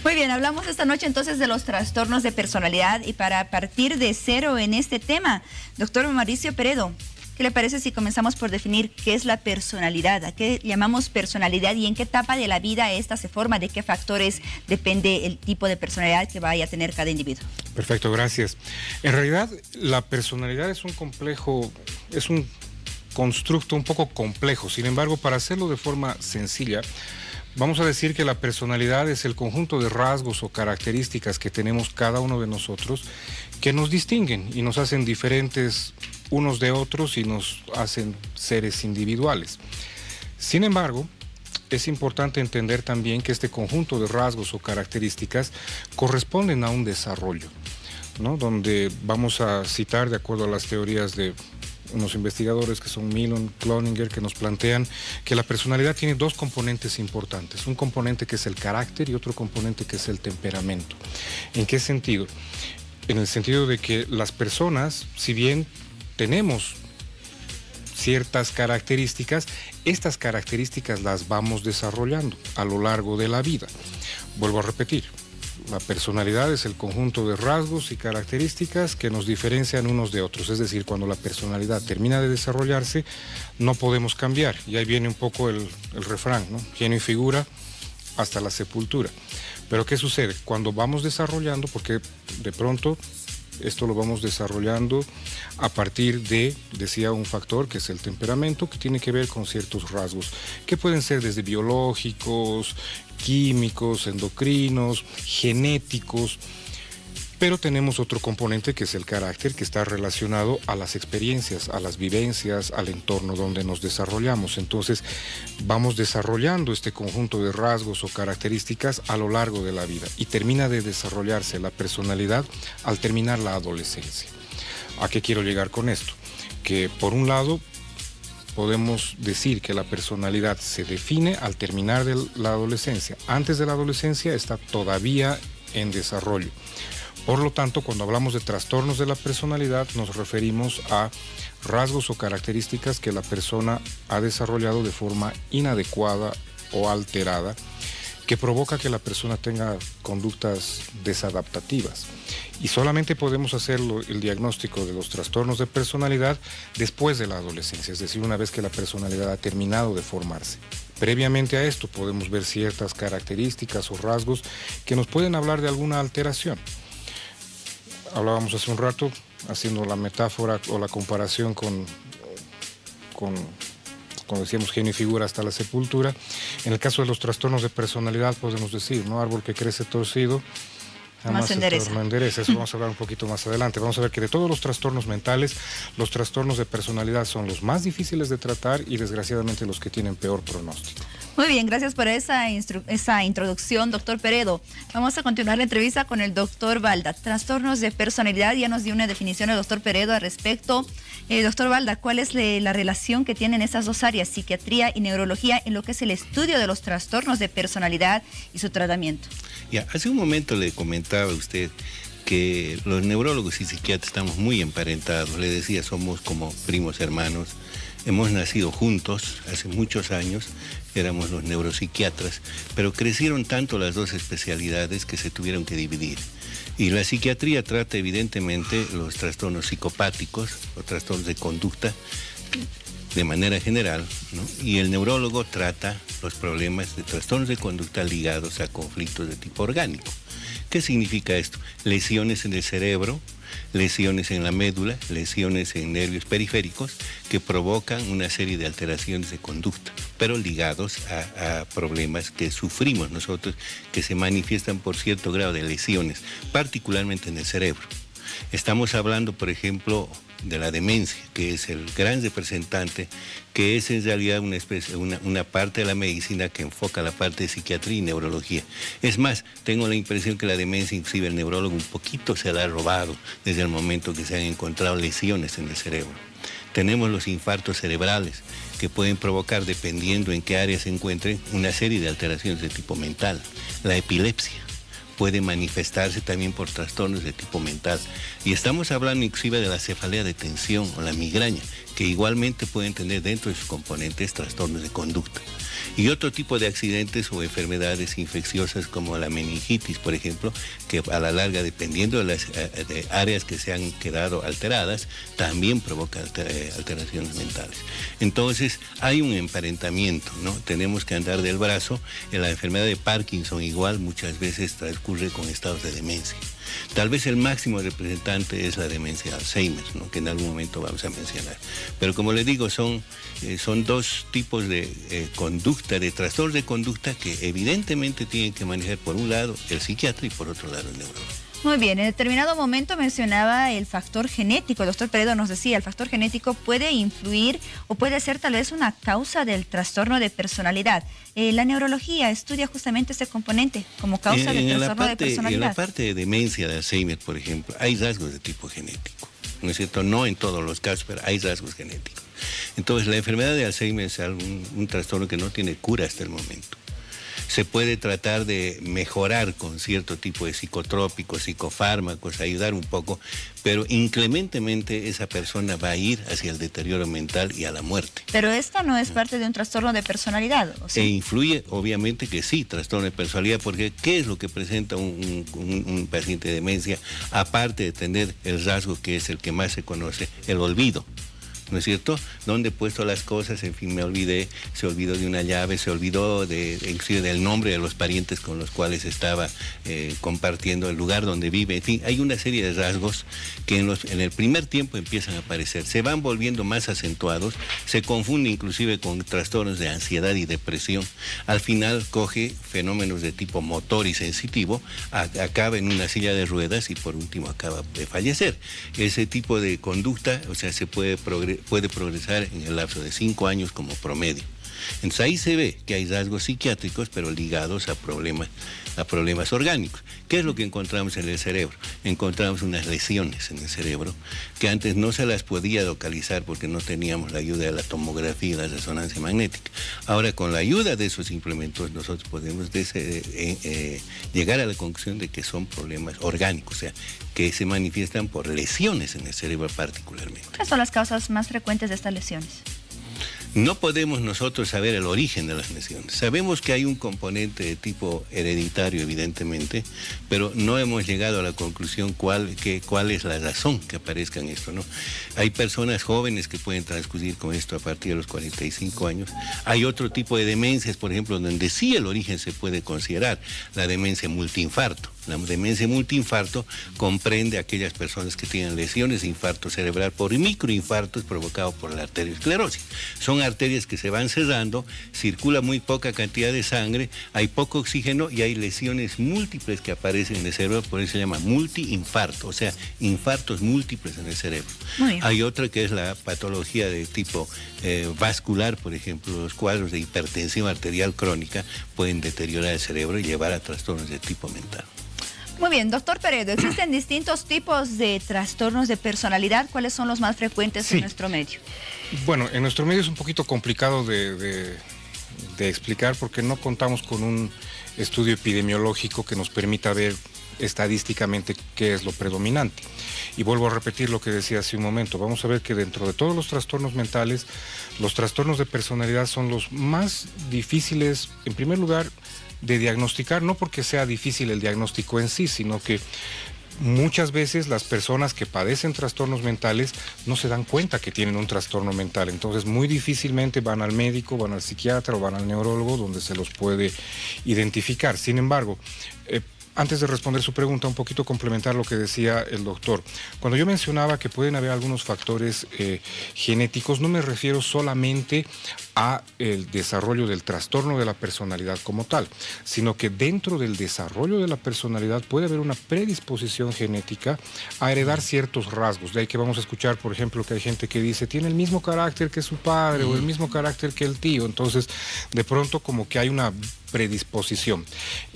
Muy bien, hablamos esta noche entonces de los trastornos de personalidad y para partir de cero en este tema, doctor Mauricio Peredo, ¿Qué le parece si comenzamos por definir qué es la personalidad? ¿A qué llamamos personalidad y en qué etapa de la vida esta se forma? ¿De qué factores depende el tipo de personalidad que vaya a tener cada individuo? Perfecto, gracias. En realidad, la personalidad es un complejo, es un constructo un poco complejo. Sin embargo, para hacerlo de forma sencilla, vamos a decir que la personalidad es el conjunto de rasgos o características que tenemos cada uno de nosotros que nos distinguen y nos hacen diferentes unos de otros y nos hacen seres individuales. Sin embargo, es importante entender también que este conjunto de rasgos o características corresponden a un desarrollo, ¿no? Donde vamos a citar, de acuerdo a las teorías de unos investigadores que son Milon, Cloninger, que nos plantean que la personalidad tiene dos componentes importantes, un componente que es el carácter y otro componente que es el temperamento. ¿En qué sentido? En el sentido de que las personas, si bien tenemos ciertas características, estas características las vamos desarrollando a lo largo de la vida. Vuelvo a repetir. La personalidad es el conjunto de rasgos y características que nos diferencian unos de otros. Es decir, cuando la personalidad termina de desarrollarse, no podemos cambiar. Y ahí viene un poco el refrán, ¿no? Genio y figura hasta la sepultura. Pero ¿qué sucede? Cuando vamos desarrollando, porque de pronto esto lo vamos desarrollando a partir de, decía, un factor que es el temperamento, que tiene que ver con ciertos rasgos, que pueden ser desde biológicos, químicos, endocrinos, genéticos, pero tenemos otro componente que es el carácter, que está relacionado a las experiencias, a las vivencias, al entorno donde nos desarrollamos. Entonces vamos desarrollando este conjunto de rasgos o características a lo largo de la vida y termina de desarrollarse la personalidad al terminar la adolescencia. ¿A qué quiero llegar con esto? Que por un lado podemos decir que la personalidad se define al terminar de la adolescencia. Antes de la adolescencia está todavía en desarrollo. Por lo tanto, cuando hablamos de trastornos de la personalidad, nos referimos a rasgos o características que la persona ha desarrollado de forma inadecuada o alterada, que provoca que la persona tenga conductas desadaptativas. Y solamente podemos hacer el diagnóstico de los trastornos de personalidad después de la adolescencia, es decir, una vez que la personalidad ha terminado de formarse. Previamente a esto podemos ver ciertas características o rasgos que nos pueden hablar de alguna alteración. Hablábamos hace un rato, haciendo la metáfora o la comparación con como decíamos, genio y figura hasta la sepultura. En el caso de los trastornos de personalidad podemos decir, ¿no? Árbol que crece torcido, jamás se endereza. Eso vamos a hablar un poquito más adelante. Vamos a ver que de todos los trastornos mentales, los trastornos de personalidad son los más difíciles de tratar y desgraciadamente los que tienen peor pronóstico. Muy bien, gracias por esa introducción, doctor Peredo. Vamos a continuar la entrevista con el doctor Balda. Trastornos de personalidad, ya nos dio una definición el doctor Peredo al respecto. Doctor Balda, ¿cuál es la relación que tienen estas dos áreas, psiquiatría y neurología, en lo que es el estudio de los trastornos de personalidad y su tratamiento? Ya, hace un momento le comentaba a usted que los neurólogos y psiquiatras estamos muy emparentados. Le decía, somos como primos hermanos. Hemos nacido juntos hace muchos años, éramos los neuropsiquiatras, pero crecieron tanto las dos especialidades que se tuvieron que dividir. Y la psiquiatría trata evidentemente los trastornos psicopáticos o trastornos de conducta de manera general, ¿no? Y el neurólogo trata los problemas de trastornos de conducta ligados a conflictos de tipo orgánico. ¿Qué significa esto? Lesiones en el cerebro, lesiones en la médula, lesiones en nervios periféricos que provocan una serie de alteraciones de conducta, pero ligados a problemas que sufrimos nosotros, que se manifiestan por cierto grado de lesiones, particularmente en el cerebro. Estamos hablando, por ejemplo, de la demencia, que es el gran representante, que es en realidad una parte de la medicina que enfoca la parte de psiquiatría y neurología. Es más, tengo la impresión que la demencia, inclusive el neurólogo un poquito se la ha robado desde el momento que se han encontrado lesiones en el cerebro. Tenemos los infartos cerebrales, que pueden provocar, dependiendo en qué área se encuentren, una serie de alteraciones de tipo mental. La epilepsia puede manifestarse también por trastornos de tipo mental. Y estamos hablando inclusive de la cefalea de tensión o la migraña, que igualmente pueden tener dentro de sus componentes trastornos de conducta. Y otro tipo de accidentes o enfermedades infecciosas como la meningitis, por ejemplo, que a la larga, dependiendo de las áreas que se han quedado alteradas, también provoca alteraciones mentales. Entonces, hay un emparentamiento, ¿no? Tenemos que andar del brazo. En la enfermedad de Parkinson igual muchas veces transcurre con estados de demencia. Tal vez el máximo representante es la demencia de Alzheimer, ¿no? Que en algún momento vamos a mencionar. Pero como les digo, son dos tipos de conducta, de trastornos de conducta que evidentemente tienen que manejar por un lado el psiquiatra y por otro lado el neurólogo. Muy bien, en determinado momento mencionaba el factor genético. El doctor Peredo nos decía, el factor genético puede influir o puede ser tal vez una causa del trastorno de personalidad. La neurología estudia justamente este componente como causa del trastorno de personalidad. En la parte de demencia de Alzheimer, por ejemplo, hay rasgos de tipo genético. ¿No es cierto? No en todos los casos, pero hay rasgos genéticos. Entonces, la enfermedad de Alzheimer es un trastorno que no tiene cura hasta el momento. Se puede tratar de mejorar con cierto tipo de psicotrópicos, psicofármacos, ayudar un poco, pero inclementemente esa persona va a ir hacia el deterioro mental y a la muerte. Pero esta no es parte de un trastorno de personalidad, ¿o sí? E influye, obviamente que sí, trastorno de personalidad, porque ¿qué es lo que presenta un paciente de demencia? Aparte de tener el rasgo que es el que más se conoce, el olvido. ¿No es cierto? ¿Dónde he puesto las cosas? En fin, me olvidé, se olvidó de una llave, se olvidó inclusive del nombre de los parientes con los cuales estaba compartiendo el lugar donde vive. En fin, hay una serie de rasgos que en el primer tiempo empiezan a aparecer, se van volviendo más acentuados, se confunden inclusive con trastornos de ansiedad y depresión. Al final coge fenómenos de tipo motor y sensitivo, acaba en una silla de ruedas y por último acaba de fallecer. Ese tipo de conducta, o sea, se puede progresar en el lapso de 5 años como promedio. Entonces ahí se ve que hay rasgos psiquiátricos, pero ligados a problemas orgánicos. ¿Qué es lo que encontramos en el cerebro? Encontramos unas lesiones en el cerebro que antes no se las podía localizar porque no teníamos la ayuda de la tomografía y la resonancia magnética. Ahora, con la ayuda de esos implementos, nosotros podemos llegar a la conclusión de que son problemas orgánicos, o sea, que se manifiestan por lesiones en el cerebro particularmente. ¿Cuáles son las causas más frecuentes de estas lesiones? No podemos nosotros saber el origen de las lesiones. Sabemos que hay un componente de tipo hereditario, evidentemente, pero no hemos llegado a la conclusión cuál es la razón que aparezca en esto, ¿no? Hay personas jóvenes que pueden transcurrir con esto a partir de los 45 años. Hay otro tipo de demencias, por ejemplo, donde sí el origen se puede considerar, la demencia multiinfarto. La demencia multiinfarto comprende a aquellas personas que tienen lesiones de infarto cerebral por microinfartos provocados por la arteriosclerosis. Son arterias que se van cerrando, circula muy poca cantidad de sangre, hay poco oxígeno y hay lesiones múltiples que aparecen en el cerebro, por eso se llama multiinfarto, o sea, infartos múltiples en el cerebro. Hay otra que es la patología de tipo vascular, por ejemplo, los cuadros de hipertensión arterial crónica pueden deteriorar el cerebro y llevar a trastornos de tipo mental. Muy bien, doctor Peredo, existen distintos tipos de trastornos de personalidad. ¿Cuáles son los más frecuentes en nuestro medio? Bueno, en nuestro medio es un poquito complicado de explicar porque no contamos con un estudio epidemiológico que nos permita ver estadísticamente qué es lo predominante. Y vuelvo a repetir lo que decía hace un momento. Vamos a ver que dentro de todos los trastornos mentales, los trastornos de personalidad son los más difíciles, en primer lugar, de diagnosticar, no porque sea difícil el diagnóstico en sí, sino que muchas veces las personas que padecen trastornos mentales no se dan cuenta que tienen un trastorno mental, entonces muy difícilmente van al médico, van al psiquiatra o van al neurólogo donde se los puede identificar. Sin embargo, antes de responder su pregunta, un poquito complementar lo que decía el doctor. Cuando yo mencionaba que pueden haber algunos factores genéticos, no me refiero solamente a el desarrollo del trastorno de la personalidad como tal, sino que dentro del desarrollo de la personalidad puede haber una predisposición genética a heredar ciertos rasgos. De ahí que vamos a escuchar, por ejemplo, que hay gente que dice tiene el mismo carácter que su padre o el mismo carácter que el tío. Entonces, de pronto como que hay una predisposición.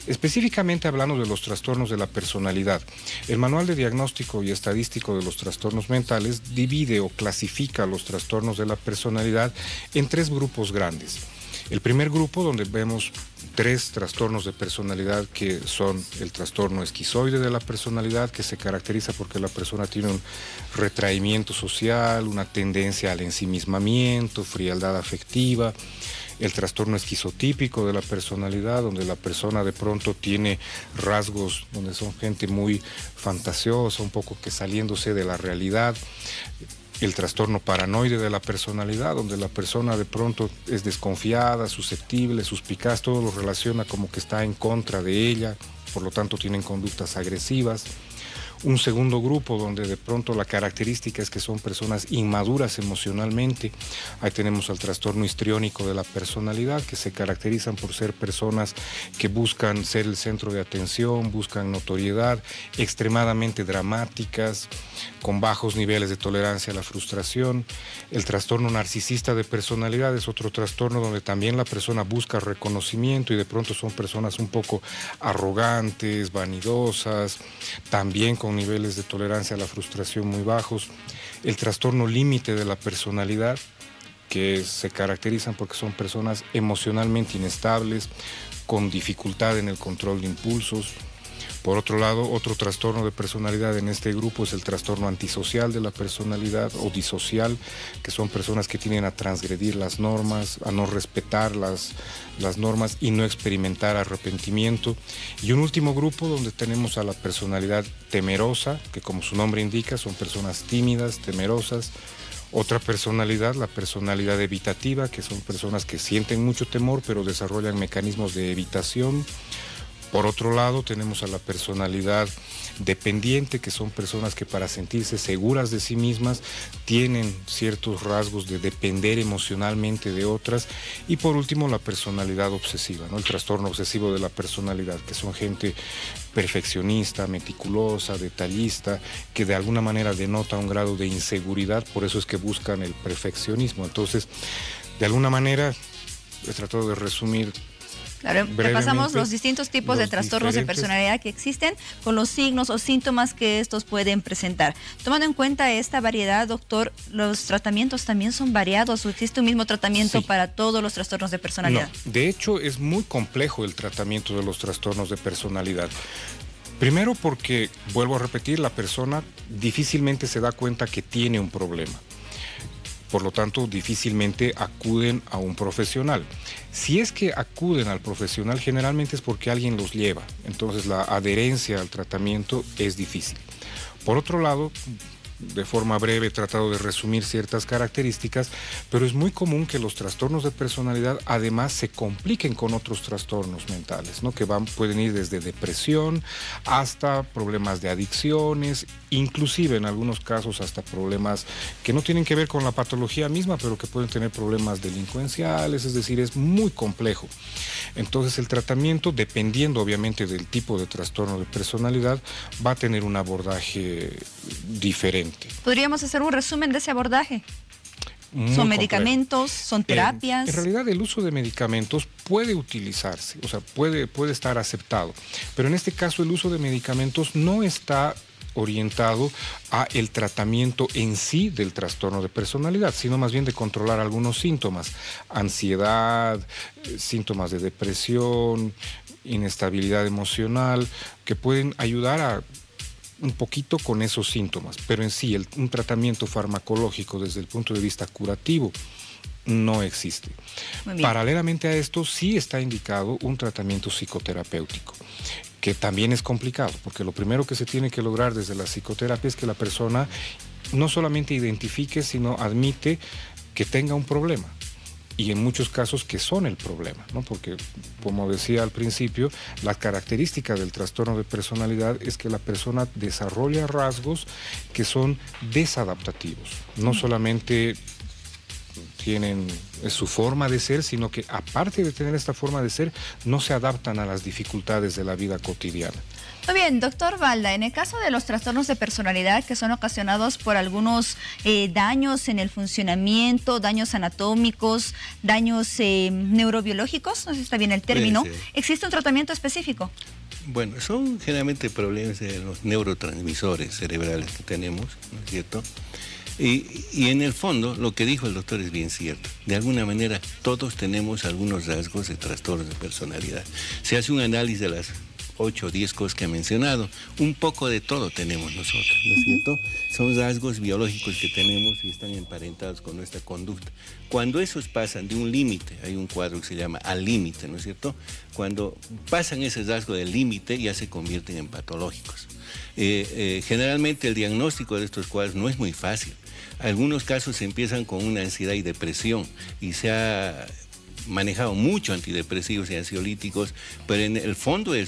Específicamente hablando de los trastornos de la personalidad, el Manual de Diagnóstico y Estadístico de los Trastornos Mentales divide o clasifica los trastornos de la personalidad en 3 grupos grandes. El primer grupo, donde vemos 3 trastornos de personalidad que son el trastorno esquizoide de la personalidad, que se caracteriza porque la persona tiene un retraimiento social, una tendencia al ensimismamiento, frialdad afectiva. El trastorno esquizotípico de la personalidad, donde la persona de pronto tiene rasgos donde son gente muy fantasiosa, un poco que saliéndose de la realidad. El trastorno paranoide de la personalidad, donde la persona de pronto es desconfiada, susceptible, suspicaz, todo lo relaciona como que está en contra de ella, por lo tanto tienen conductas agresivas. Un segundo grupo donde de pronto la característica es que son personas inmaduras emocionalmente. Ahí tenemos al trastorno histriónico de la personalidad, que se caracterizan por ser personas que buscan ser el centro de atención, buscan notoriedad, extremadamente dramáticas, con bajos niveles de tolerancia a la frustración. El trastorno narcisista de personalidad es otro trastorno donde también la persona busca reconocimiento y de pronto son personas un poco arrogantes, vanidosas, también con niveles de tolerancia a la frustración muy bajos. El trastorno límite de la personalidad, que se caracterizan porque son personas emocionalmente inestables, con dificultad en el control de impulsos. Por otro lado, otro trastorno de personalidad en este grupo es el trastorno antisocial de la personalidad o disocial, que son personas que tienden a transgredir las normas, a no respetar las normas y no experimentar arrepentimiento. Y un último grupo donde tenemos a la personalidad temerosa, que como su nombre indica, son personas tímidas, temerosas. Otra personalidad, la personalidad evitativa, que son personas que sienten mucho temor pero desarrollan mecanismos de evitación. Por otro lado, tenemos a la personalidad dependiente, que son personas que para sentirse seguras de sí mismas tienen ciertos rasgos de depender emocionalmente de otras. Y por último, la personalidad obsesiva, ¿no? El trastorno obsesivo de la personalidad, que son gente perfeccionista, meticulosa, detallista, que de alguna manera denota un grado de inseguridad, por eso es que buscan el perfeccionismo. Entonces, de alguna manera, he tratado de resumir. Claro, repasamos los distintos tipos de trastornos de personalidad que existen, con los signos o síntomas que estos pueden presentar. Tomando en cuenta esta variedad, doctor, ¿los tratamientos también son variados o existe un mismo tratamiento para todos los trastornos de personalidad? No, de hecho es muy complejo el tratamiento de los trastornos de personalidad. Primero porque, vuelvo a repetir, la persona difícilmente se da cuenta que tiene un problema. Por lo tanto, difícilmente acuden a un profesional. Si es que acuden al profesional, generalmente es porque alguien los lleva. Entonces, la adherencia al tratamiento es difícil. Por otro lado, de forma breve he tratado de resumir ciertas características, pero es muy común que los trastornos de personalidad además se compliquen con otros trastornos mentales, ¿no? Que pueden ir desde depresión hasta problemas de adicciones, inclusive en algunos casos hasta problemas que no tienen que ver con la patología misma, pero que pueden tener problemas delincuenciales, es decir, es muy complejo. Entonces el tratamiento, dependiendo obviamente del tipo de trastorno de personalidad, va a tener un abordaje diferente. ¿Podríamos hacer un resumen de ese abordaje? ¿Son medicamentos? ¿Son terapias? En realidad el uso de medicamentos puede utilizarse, o sea, puede estar aceptado, pero en este caso el uso de medicamentos no está orientado a el tratamiento en sí del trastorno de personalidad, sino más bien de controlar algunos síntomas, ansiedad, síntomas de depresión, inestabilidad emocional, que pueden ayudar a un poquito con esos síntomas, pero en sí un tratamiento farmacológico desde el punto de vista curativo no existe. Paralelamente a esto sí está indicado un tratamiento psicoterapéutico, que también es complicado, porque lo primero que se tiene que lograr desde la psicoterapia es que la persona no solamente identifique, sino admite que tenga un problema. Y en muchos casos que son el problema, ¿no? Porque, como decía al principio, la característica del trastorno de personalidad es que la persona desarrolla rasgos que son desadaptativos. No solamente tienen su forma de ser, sino que aparte de tener esta forma de ser, no se adaptan a las dificultades de la vida cotidiana. Muy bien, doctor Balda, en el caso de los trastornos de personalidad que son ocasionados por algunos daños en el funcionamiento, daños anatómicos, daños neurobiológicos, no sé si está bien el término, ¿existe un tratamiento específico? Bueno, son generalmente problemas de los neurotransmisores cerebrales que tenemos, ¿no es cierto? Y en el fondo, lo que dijo el doctor es bien cierto. De alguna manera, todos tenemos algunos rasgos de trastornos de personalidad. Se hace un análisis de las 8 o 10 cosas que ha mencionado. Un poco de todo tenemos nosotros, ¿no es cierto? Son rasgos biológicos que tenemos y están emparentados con nuestra conducta. Cuando esos pasan de un límite, hay un cuadro que se llama al límite, ¿no es cierto? Cuando pasan ese rasgo del límite, ya se convierten en patológicos. Generalmente el diagnóstico de estos cuadros no es muy fácil. Algunos casos empiezan con una ansiedad y depresión y se ha manejado mucho antidepresivos y ansiolíticos, pero en el fondo el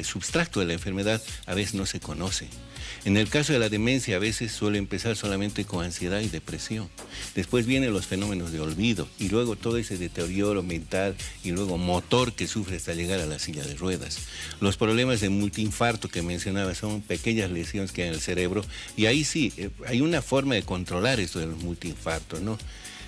substrato de la enfermedad a veces no se conoce. En el caso de la demencia a veces suele empezar solamente con ansiedad y depresión. Después vienen los fenómenos de olvido y luego todo ese deterioro mental y luego motor que sufre hasta llegar a la silla de ruedas. Los problemas de multiinfarto que mencionaba son pequeñas lesiones que hay en el cerebro y ahí sí, hay una forma de controlar esto de los multiinfartos, ¿no?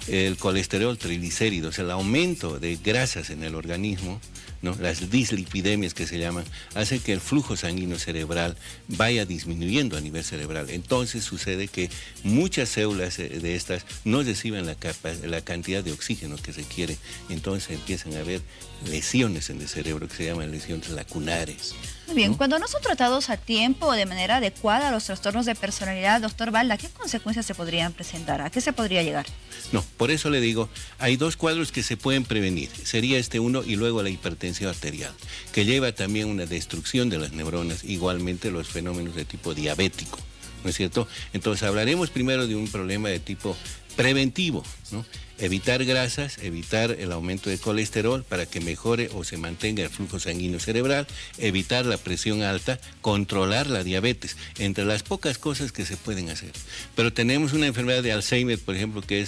El colesterol, triglicéridos, el aumento de grasas en el organismo, ¿no? Las dislipidemias que se llaman, hace que el flujo sanguíneo cerebral vaya disminuyendo a nivel cerebral. Entonces sucede que muchas células de estas no reciben la cantidad de oxígeno que requiere. Entonces empiezan a haber lesiones en el cerebro que se llaman lesiones lacunares. Muy bien, ¿no? cuando no son tratados a tiempo o de manera adecuada los trastornos de personalidad, doctor Balda, ¿qué consecuencias se podrían presentar? ¿A qué se podría llegar? No, por eso le digo, hay dos cuadros que se pueden prevenir. Sería este uno y luego la hipertensión arterial, que lleva también una destrucción de las neuronas, igualmente los fenómenos de tipo diabético, ¿no es cierto? Entonces hablaremos primero de un problema de tipo preventivo, ¿no? Evitar grasas, evitar el aumento de colesterol para que mejore o se mantenga el flujo sanguíneo cerebral, evitar la presión alta, controlar la diabetes, entre las pocas cosas que se pueden hacer. Pero tenemos una enfermedad de Alzheimer, por ejemplo, que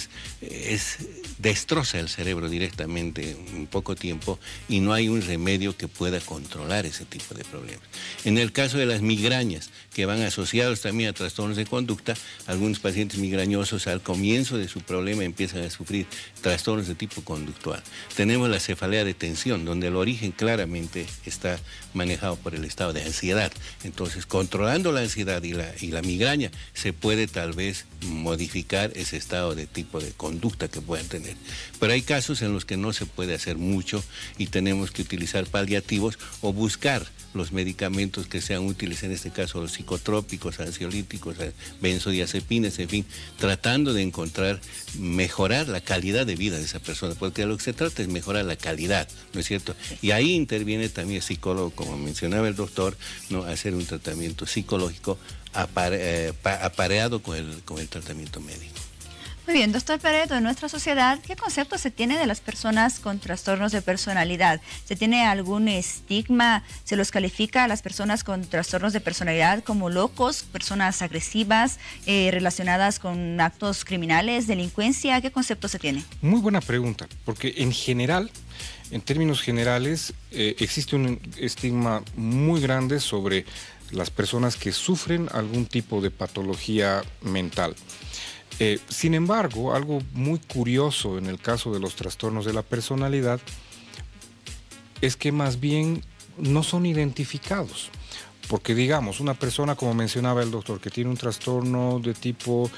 destroza el cerebro directamente en poco tiempo y no hay un remedio que pueda controlar ese tipo de problemas. En el caso de las migrañas, que van asociados también a trastornos de conducta, algunos pacientes migrañosos al comienzo de su problema empiezan a sufrir trastornos de tipo conductual. Tenemos la cefalea de tensión, donde el origen claramente está manejado por el estado de ansiedad. Entonces, controlando la ansiedad y la migraña, se puede tal vez modificar ese estado de tipo de conducta que puedan tener. Pero hay casos en los que no se puede hacer mucho y tenemos que utilizar paliativos o buscar los medicamentos que sean útiles, en este caso los psicotrópicos, ansiolíticos, benzodiazepinas, en fin, tratando de mejorar la calidad de vida de esa persona, porque de lo que se trata es mejorar la calidad, ¿no es cierto? Y ahí interviene también el psicólogo, como mencionaba el doctor, ¿no? Hacer un tratamiento psicológico apareado con el tratamiento médico. Muy bien, doctor Pereto, en nuestra sociedad, ¿qué concepto se tiene de las personas con trastornos de personalidad? ¿Se tiene algún estigma? ¿Se los califica a las personas con trastornos de personalidad como locos, personas agresivas, relacionadas con actos criminales, delincuencia? ¿Qué concepto se tiene? Muy buena pregunta, porque en general, en términos generales, existe un estigma muy grande sobre las personas que sufren algún tipo de patología mental. Sin embargo, algo muy curioso en el caso de los trastornos de la personalidad es que más bien no son identificados. Porque digamos, una persona, como mencionaba el doctor, que tiene un trastorno de tipo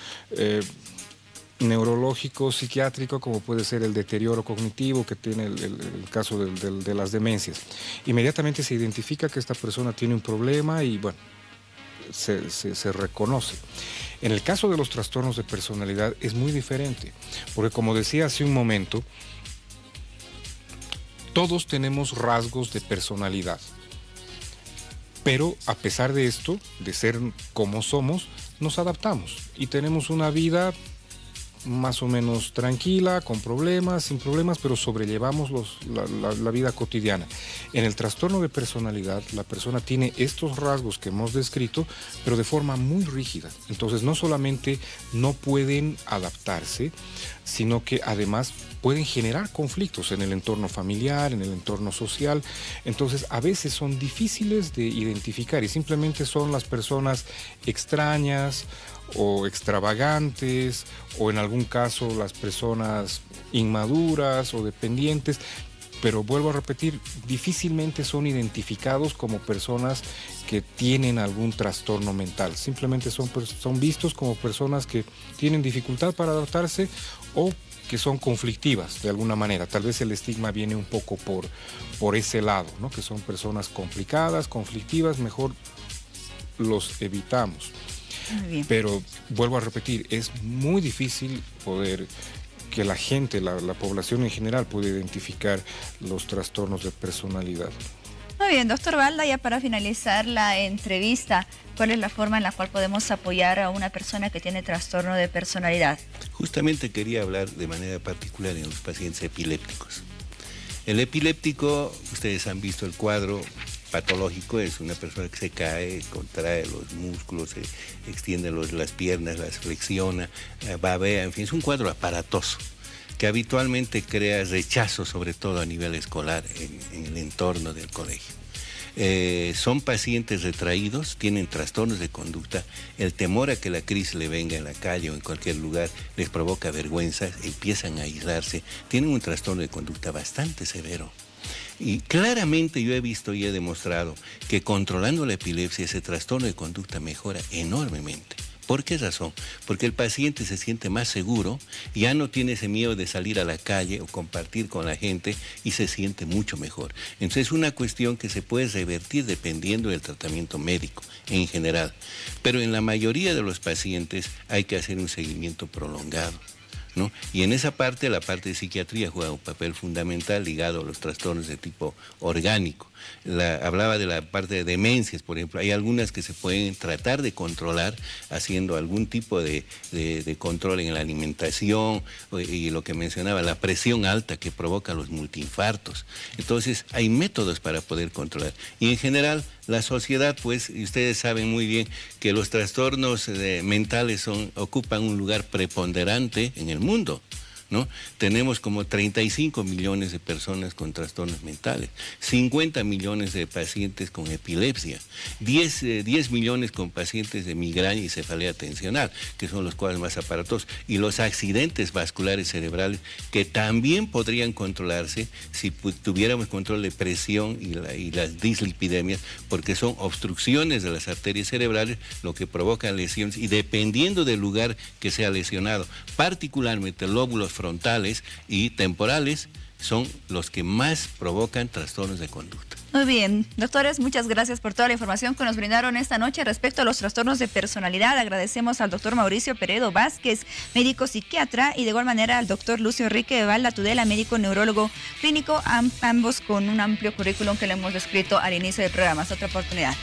neurológico, psiquiátrico, como puede ser el deterioro cognitivo que tiene el caso de las demencias, inmediatamente se identifica que esta persona tiene un problema y bueno, se reconoce. En el caso de los trastornos de personalidad es muy diferente, porque como decía hace un momento, todos tenemos rasgos de personalidad, pero a pesar de esto, de ser como somos, nos adaptamos y tenemos una vida más o menos tranquila, con problemas, sin problemas, pero sobrellevamos la vida cotidiana. En el trastorno de personalidad, la persona tiene estos rasgos que hemos descrito, pero de forma muy rígida. Entonces, no solamente no pueden adaptarse, sino que además pueden generar conflictos en el entorno familiar, en el entorno social. Entonces, a veces son difíciles de identificar y simplemente son las personas extrañas o extravagantes, o en algún caso las personas inmaduras o dependientes. pero vuelvo a repetir, difícilmente son identificados como personas que tienen algún trastorno mental. Simplemente son vistos como personas que tienen dificultad para adaptarse o que son conflictivas de alguna manera. Tal vez el estigma viene un poco por ese lado, ¿no? Que son personas complicadas, conflictivas, mejor los evitamos. Muy bien. Pero vuelvo a repetir, es muy difícil poder que la gente, la población en general, pueda identificar los trastornos de personalidad. Muy bien, doctor Balda, ya para finalizar la entrevista, ¿cuál es la forma en la cual podemos apoyar a una persona que tiene trastorno de personalidad? Justamente quería hablar de manera particular en los pacientes epilépticos. El epiléptico, ustedes han visto el cuadro patológico, es una persona que se cae, contrae los músculos, se extiende las piernas, las flexiona, babea, en fin, es un cuadro aparatoso que habitualmente crea rechazo, sobre todo a nivel escolar, en el entorno del colegio. Son pacientes retraídos, tienen trastornos de conducta, el temor a que la crisis le venga en la calle o en cualquier lugar les provoca vergüenza, empiezan a aislarse, tienen un trastorno de conducta bastante severo. Y claramente yo he visto y he demostrado que controlando la epilepsia ese trastorno de conducta mejora enormemente. ¿Por qué razón? Porque el paciente se siente más seguro, ya no tiene ese miedo de salir a la calle o compartir con la gente y se siente mucho mejor. Entonces es una cuestión que se puede revertir dependiendo del tratamiento médico en general. Pero en la mayoría de los pacientes hay que hacer un seguimiento prolongado, ¿no? Y en esa parte, la parte de psiquiatría juega un papel fundamental ligado a los trastornos de tipo orgánico. Hablaba de la parte de demencias, por ejemplo. Hay algunas que se pueden tratar de controlar haciendo algún tipo de control en la alimentación y lo que mencionaba, la presión alta que provoca los multiinfartos. Entonces, hay métodos para poder controlar. Y en general, la sociedad, pues, ustedes saben muy bien que los trastornos mentales ocupan un lugar preponderante en el mundo, ¿no? Tenemos como 35 millones de personas con trastornos mentales, 50 millones de pacientes con epilepsia, 10 millones con pacientes de migraña y cefalea tensional, que son los cuadros más aparatosos, y los accidentes vasculares cerebrales, que también podrían controlarse si tuviéramos control de presión y las dislipidemias, porque son obstrucciones de las arterias cerebrales, lo que provoca lesiones, y dependiendo del lugar que sea lesionado, particularmente lóbulos frontales y temporales, son los que más provocan trastornos de conducta. Muy bien, doctores, muchas gracias por toda la información que nos brindaron esta noche respecto a los trastornos de personalidad. Agradecemos al doctor Mauricio Peredo Vázquez, médico psiquiatra, y de igual manera al doctor Lucio Enrique Balda Tudela, médico neurólogo clínico, ambos con un amplio currículum que le hemos descrito al inicio del programa. Es otra oportunidad.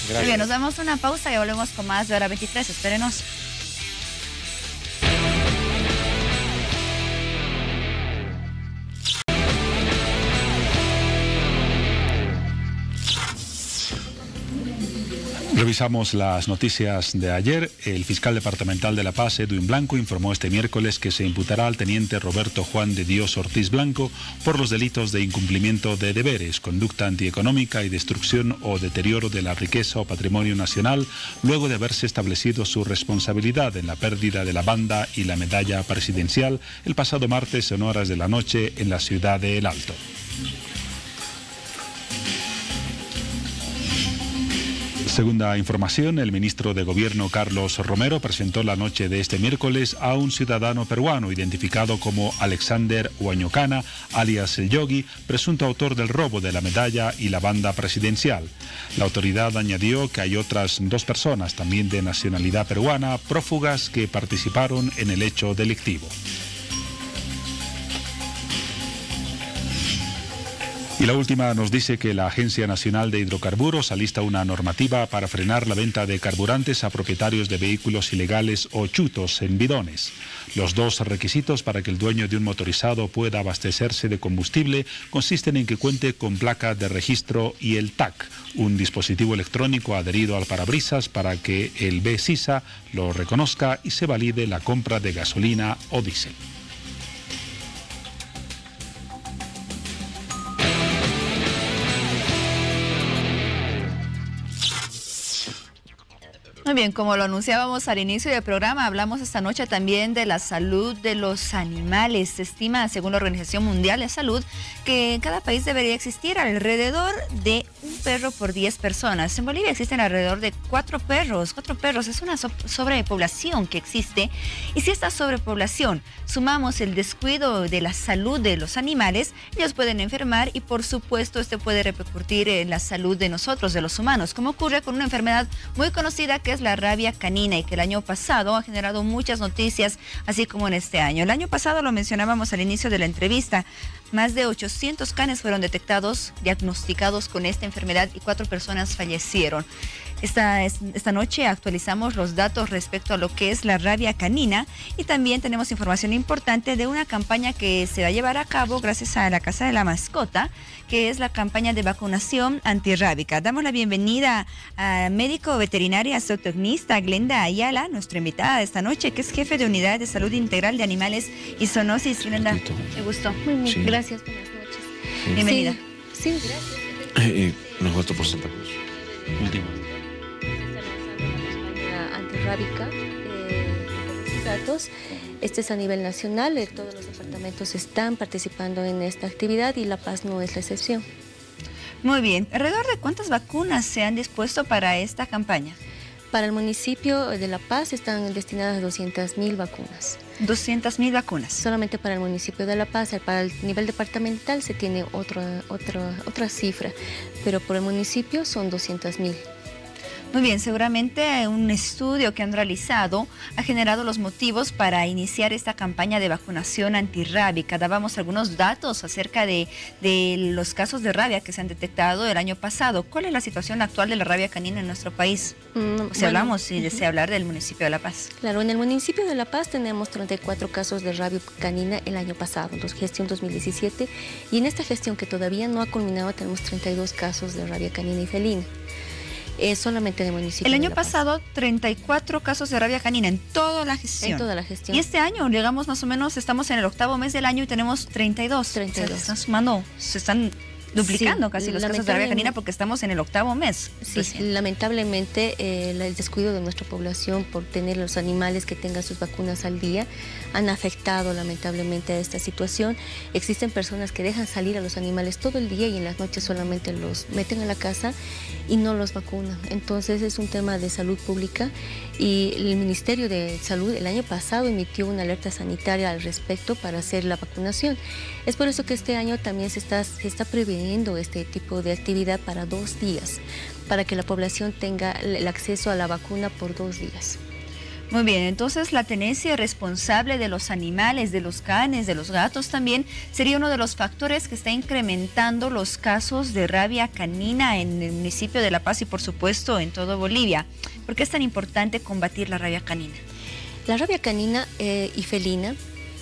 Gracias. Muy bien, nos damos una pausa y volvemos con más de Hora 23. Espérenos. Revisamos las noticias de ayer. El fiscal departamental de La Paz, Edwin Blanco, informó este miércoles que se imputará al teniente Roberto Juan de Dios Ortiz Blanco por los delitos de incumplimiento de deberes, conducta antieconómica y destrucción o deterioro de la riqueza o patrimonio nacional, luego de haberse establecido su responsabilidad en la pérdida de la banda y la medalla presidencial el pasado martes en horas de la noche en la ciudad de El Alto. Segunda información, el ministro de Gobierno Carlos Romero presentó la noche de este miércoles a un ciudadano peruano identificado como Alexander Huañocana, alias El Yogi, presunto autor del robo de la medalla y la banda presidencial. La autoridad añadió que hay otras 2 personas, también de nacionalidad peruana, prófugas que participaron en el hecho delictivo. Y la última nos dice que la Agencia Nacional de Hidrocarburos alista una normativa para frenar la venta de carburantes a propietarios de vehículos ilegales o chutos en bidones. Los 2 requisitos para que el dueño de un motorizado pueda abastecerse de combustible consisten en que cuente con placa de registro y el TAC, un dispositivo electrónico adherido al parabrisas para que el BSISA lo reconozca y se valide la compra de gasolina o diésel. Muy bien, como lo anunciábamos al inicio del programa, hablamos esta noche también de la salud de los animales. Se estima, según la Organización Mundial de Salud, que en cada país debería existir alrededor de un perro por 10 personas. En Bolivia existen alrededor de 4 perros. 4 perros es una sobrepoblación que existe. Y si esta sobrepoblación sumamos el descuido de la salud de los animales, ellos pueden enfermar y por supuesto este puede repercutir en la salud de nosotros, de los humanos, como ocurre con una enfermedad muy conocida que es la rabia canina y que el año pasado ha generado muchas noticias, así como en este año. El año pasado lo mencionábamos al inicio de la entrevista. Más de 800 canes fueron detectados, diagnosticados con esta enfermedad y 4 personas fallecieron. Esta noche actualizamos los datos respecto a lo que es la rabia canina y también tenemos información importante de una campaña que se va a llevar a cabo gracias a la Casa de la Mascota, que es la campaña de vacunación antirrábica. Damos la bienvenida a médico veterinaria zootecnista Glenda Ayala, nuestra invitada de esta noche, que es jefe de Unidad de Salud Integral de Animales y Zoonosis. Glenda, me gustó. Muy bien, Sí. gracias, buenas noches. Sí. Bienvenida. Sí, gracias. Nos falta por Santa Cruz. Última. Campaña antirrábica de los gatos. Este es a nivel nacional, todos los departamentos están participando en esta actividad y La Paz no es la excepción. Muy bien. ¿Alrededor de cuántas vacunas se han dispuesto para esta campaña? Para el municipio de La Paz están destinadas 200.000 vacunas. 200.000 vacunas. Solamente para el municipio de La Paz. Para el nivel departamental se tiene otra cifra, pero por el municipio son 200.000. Muy bien, seguramente un estudio que han realizado ha generado los motivos para iniciar esta campaña de vacunación antirrábica. Dábamos algunos datos acerca de los casos de rabia que se han detectado el año pasado. ¿Cuál es la situación actual de la rabia canina en nuestro país? Si hablamos y desea hablar del municipio de La Paz. Claro, en el municipio de La Paz tenemos 34 casos de rabia canina el año pasado, en la gestión 2017, y en esta gestión que todavía no ha culminado tenemos 32 casos de rabia canina y felina. Solamente en el municipio. El año pasado, 34 casos de rabia canina en toda la gestión. En toda la gestión. Y este año, llegamos más o menos, estamos en el 8º mes del año y tenemos 32. 32. Se están sumando, se están duplicando Sí, casi los casos de rabia canina porque estamos en el 8º mes. Sí, lamentablemente el descuido de nuestra población por tener los animales que tengan sus vacunas al día han afectado lamentablemente a esta situación. Existen personas que dejan salir a los animales todo el día y en las noches solamente los meten a la casa y no los vacunan. Entonces es un tema de salud pública y el Ministerio de Salud el año pasado emitió una alerta sanitaria al respecto para hacer la vacunación. Es por eso que este año también se está previendo este tipo de actividad para 2 días, para que la población tenga el acceso a la vacuna por 2 días. Muy bien, entonces la tenencia responsable de los animales, de los canes, de los gatos también, sería uno de los factores que está incrementando los casos de rabia canina en el municipio de La Paz y por supuesto en todo Bolivia. ¿Por qué es tan importante combatir la rabia canina? La rabia canina y felina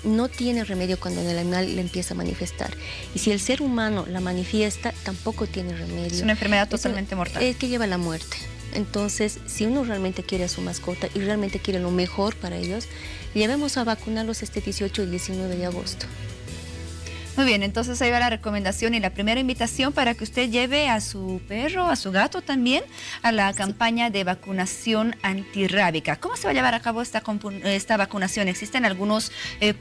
no tiene remedio cuando el animal le empieza a manifestar. Y si el ser humano la manifiesta, tampoco tiene remedio. Es una enfermedad totalmente mortal. Es que lleva a la muerte. Entonces, si uno realmente quiere a su mascota y realmente quiere lo mejor para ellos, llevemos a vacunarlos este 18 y 19 de agosto. Muy bien, entonces ahí va la recomendación y la primera invitación para que usted lleve a su perro, a su gato también, a la campaña de vacunación antirrábica. ¿Cómo se va a llevar a cabo esta vacunación? ¿Existen algunos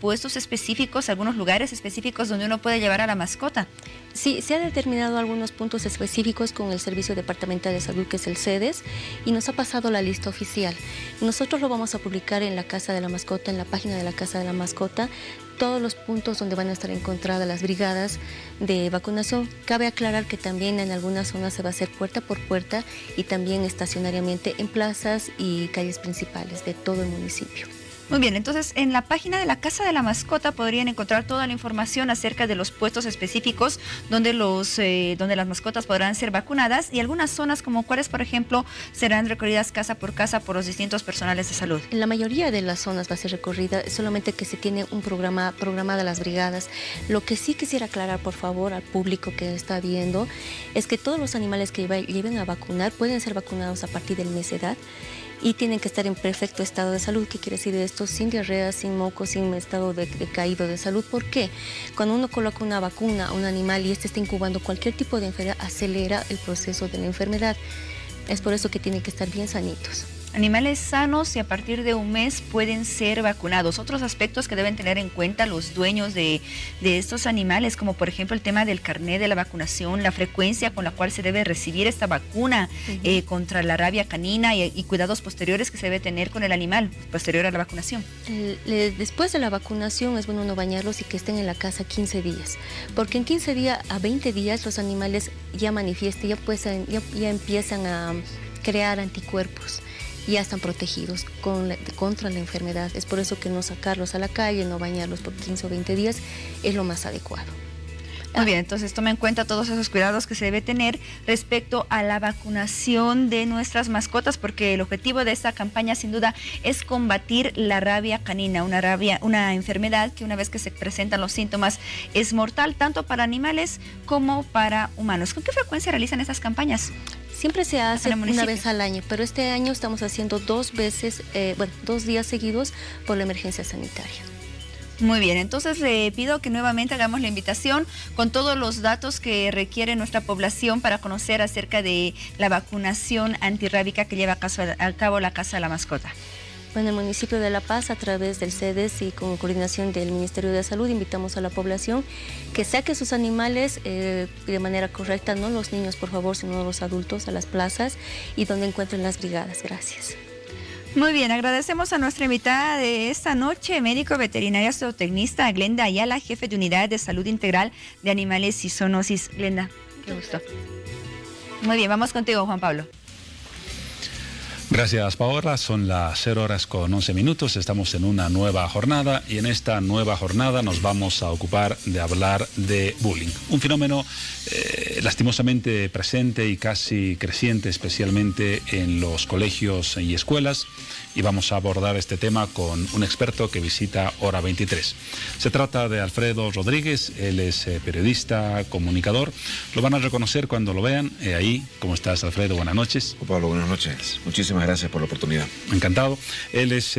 puestos específicos, algunos lugares específicos donde uno puede llevar a la mascota? Sí, se ha determinado algunos puntos específicos con el Servicio Departamental de Salud, que es el CEDES, y nos ha pasado la lista oficial. Nosotros lo vamos a publicar en la Casa de la Mascota, en la página de la Casa de la Mascota, todos los puntos donde van a estar encontradas las brigadas de vacunación. Cabe aclarar que también en algunas zonas se va a hacer puerta por puerta y también estacionariamente en plazas y calles principales de todo el municipio. Muy bien, entonces en la página de la Casa de la Mascota podrían encontrar toda la información acerca de los puestos específicos donde las mascotas podrán ser vacunadas y algunas zonas como cuáles, por ejemplo, serán recorridas casa por los distintos personales de salud. En la mayoría de las zonas va a ser recorrida, solamente que se tiene un programada las brigadas. Lo que sí quisiera aclarar, por favor, al público que está viendo, es que todos los animales que lleven a vacunar pueden ser vacunados a partir del mes de edad y tienen que estar en perfecto estado de salud. ¿Qué quiere decir esto? Sin diarrea, sin moco, sin estado decaído de salud. ¿Por qué? Cuando uno coloca una vacuna a un animal y este está incubando cualquier tipo de enfermedad, acelera el proceso de la enfermedad. Es por eso que tienen que estar bien sanitos. animales sanos y a partir de un mes pueden ser vacunados. Otros aspectos que deben tener en cuenta los dueños de estos animales, como por ejemplo el tema del carnet de la vacunación, la frecuencia con la cual se debe recibir esta vacuna contra la rabia canina y cuidados posteriores que se debe tener con el animal posterior a la vacunación. Después de la vacunación es bueno no bañarlos y que estén en la casa 15 días, porque en 15 días a 20 días los animales ya manifiestan, ya empiezan a crear anticuerpos, ya están protegidos contra la enfermedad. Es por eso que no sacarlos a la calle, no bañarlos por 15 o 20 días es lo más adecuado. Muy bien, entonces toma en cuenta todos esos cuidados que se debe tener respecto a la vacunación de nuestras mascotas, porque el objetivo de esta campaña sin duda es combatir la rabia canina, una enfermedad que una vez que se presentan los síntomas es mortal tanto para animales como para humanos. ¿Con qué frecuencia realizan estas campañas? Siempre se hace una vez al año, pero este año estamos haciendo 2 días seguidos por la emergencia sanitaria. Muy bien, entonces le pido que nuevamente hagamos la invitación con todos los datos que requiere nuestra población para conocer acerca de la vacunación antirrábica que lleva a cabo la Casa de la Mascota. Bueno, el municipio de La Paz, a través del CEDES y con coordinación del Ministerio de Salud, invitamos a la población que saque sus animales de manera correcta, no los niños, por favor, sino los adultos, a las plazas y donde encuentren las brigadas. Gracias. Muy bien, agradecemos a nuestra invitada de esta noche, médico veterinaria zootecnista Glenda Ayala, jefe de Unidad de Salud Integral de Animales y Zoonosis. Glenda, qué gusto. Muy bien, vamos contigo, Juan Pablo. Gracias, Paola. Son las 0:11. Estamos en una nueva jornada y en esta nueva jornada nos vamos a ocupar de hablar de bullying. Un fenómeno lastimosamente presente y casi creciente, especialmente en los colegios y escuelas. Y vamos a abordar este tema con un experto que visita Hora 23. Se trata de Alfredo Rodríguez. Él es periodista, comunicador. Lo van a reconocer cuando lo vean. Ahí, ¿cómo estás, Alfredo? Buenas noches. Pablo, buenas noches. Muchísimas gracias por la oportunidad. Encantado. Él es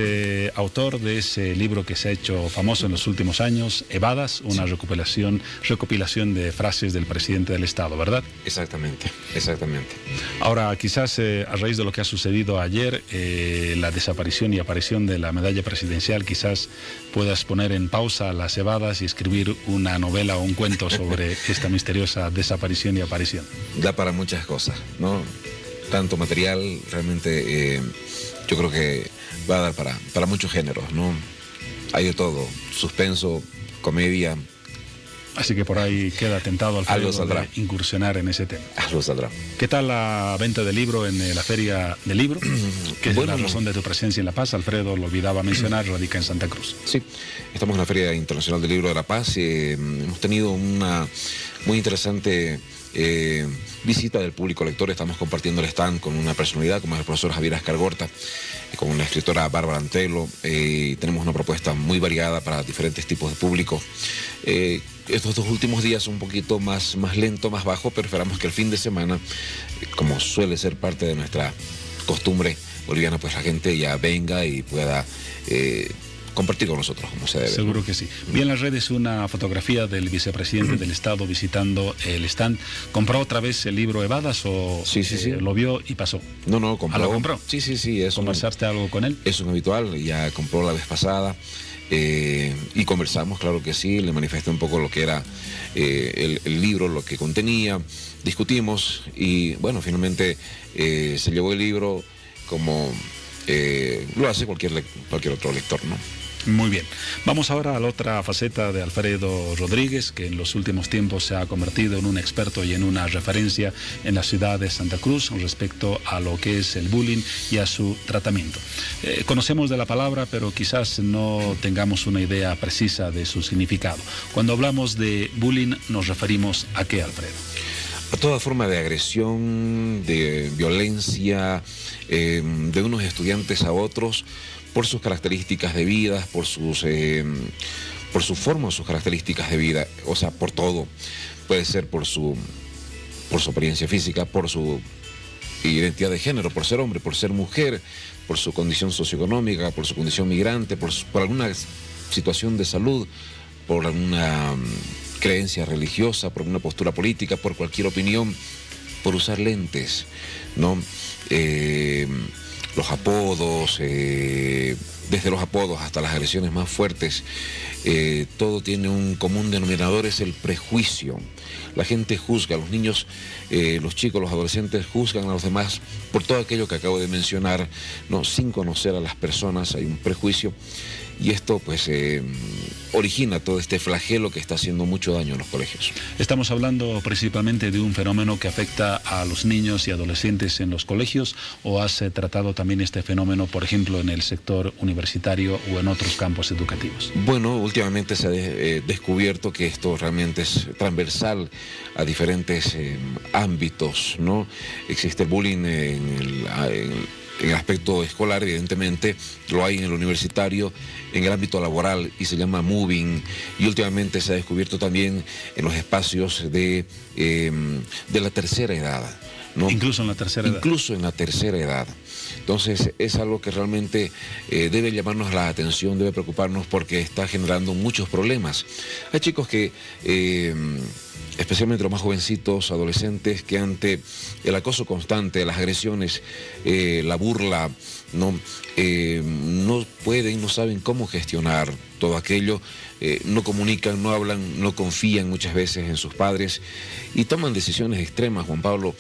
autor de ese libro que se ha hecho famoso en los últimos años, Evadas, una recopilación de frases del presidente del Estado, ¿verdad? Exactamente. Ahora, quizás a raíz de lo que ha sucedido ayer, la desaparición y aparición de la medalla presidencial, quizás puedas poner en pausa las evadas y escribir una novela o un cuento sobre esta misteriosa desaparición y aparición. Da para muchas cosas, ¿no? Tanto material, realmente yo creo que va a dar para muchos géneros, ¿no? Hay de todo, suspenso, comedia. Así que por ahí queda tentado Alfredo de incursionar en ese tema. Algo saldrá. ¿Qué tal la venta del libro en la Feria del Libro? Que es la razón de tu presencia en La Paz. Alfredo lo olvidaba mencionar, radica en Santa Cruz. Sí, estamos en la Feria Internacional del Libro de La Paz. Hemos tenido una muy interesante visita del público lector. Estamos compartiendo el stand con una personalidad como el profesor Javier Ascargorta, con la escritora Bárbara Antelo. Tenemos una propuesta muy variada para diferentes tipos de público. Estos 2 últimos días un poquito más lento, más bajo, pero esperamos que el fin de semana, como suele ser parte de nuestra costumbre boliviana, pues la gente ya venga y pueda compartir con nosotros como se debe. Seguro que sí. Vi en las redes una fotografía del vicepresidente del Estado visitando el stand. ¿Compró otra vez el libro Evadas o sí. Lo vio y pasó? No, compró. ¿Lo compró? Sí. ¿Conversaste algo con él? Es un habitual, ya compró la vez pasada. Y conversamos, claro que sí, le manifesté un poco lo que era el libro, lo que contenía, discutimos y bueno, finalmente se llevó el libro como lo hace cualquier otro lector, ¿no? Muy bien. Vamos ahora a la otra faceta de Alfredo Rodríguez, que en los últimos tiempos se ha convertido en un experto y en una referencia en la ciudad de Santa Cruz respecto a lo que es el bullying y a su tratamiento. Conocemos de la palabra, pero quizás no tengamos una idea precisa de su significado. Cuando hablamos de bullying, ¿nos referimos a qué, Alfredo? A toda forma de agresión, de violencia, de unos estudiantes a otros, por sus características de vida, por su forma, sus características de vida, o sea, por todo. Puede ser por su apariencia física, por su identidad de género, por ser hombre, por ser mujer, por su condición socioeconómica, por su condición migrante, por alguna situación de salud, por alguna creencia religiosa, por una postura política, por cualquier opinión, por usar lentes, ¿no? los apodos, desde los apodos hasta las agresiones más fuertes, todo tiene un común denominador, es el prejuicio. La gente juzga, los niños, los chicos, los adolescentes juzgan a los demás por todo aquello que acabo de mencionar, ¿no? Sin conocer a las personas, hay un prejuicio. Y esto pues origina todo este flagelo que está haciendo mucho daño en los colegios. Estamos hablando principalmente de un fenómeno que afecta a los niños y adolescentes en los colegios, ¿o has tratado también este fenómeno, por ejemplo, en el sector universitario o en otros campos educativos? Bueno, últimamente se ha descubierto que esto realmente es transversal a diferentes ámbitos, ¿no? Existe el bullying en el aspecto escolar, evidentemente, lo hay en el universitario, en el ámbito laboral, y se llama moving, y últimamente se ha descubierto también en los espacios de la tercera edad, ¿no? Incluso en la tercera edad. Incluso en la tercera edad. Entonces es algo que realmente debe llamarnos la atención, debe preocuparnos, porque está generando muchos problemas. Hay chicos que especialmente los más jovencitos, adolescentes, que ante el acoso constante, las agresiones, la burla, no pueden, no saben cómo gestionar todo aquello, no comunican, no hablan, no confían muchas veces en sus padres y toman decisiones extremas, Juan Pablo,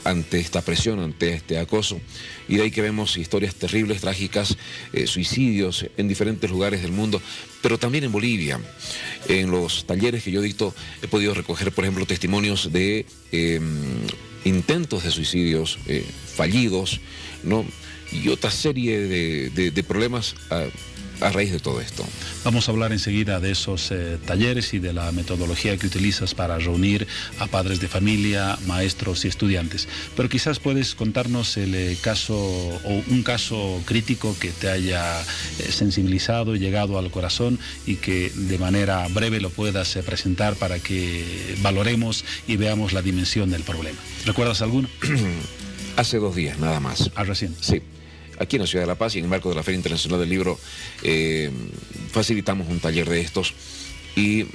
ante esta presión, ante este acoso. Y de ahí que vemos historias terribles, trágicas, suicidios en diferentes lugares del mundo, pero también en Bolivia. En los talleres que yo dicto he podido recoger, por ejemplo, testimonios de intentos de suicidios fallidos, ¿no? Y otra serie de problemas a raíz de todo esto. Vamos a hablar enseguida de esos talleres y de la metodología que utilizas para reunir a padres de familia, maestros y estudiantes. Pero quizás puedes contarnos el caso o un caso crítico que te haya sensibilizado, llegado al corazón y que de manera breve lo puedas presentar para que valoremos y veamos la dimensión del problema. ¿Recuerdas alguno? Hace 2 días, nada más. ¿Ah, recién? Sí. Aquí en la Ciudad de La Paz y en el marco de la Feria Internacional del Libro facilitamos un taller de estos y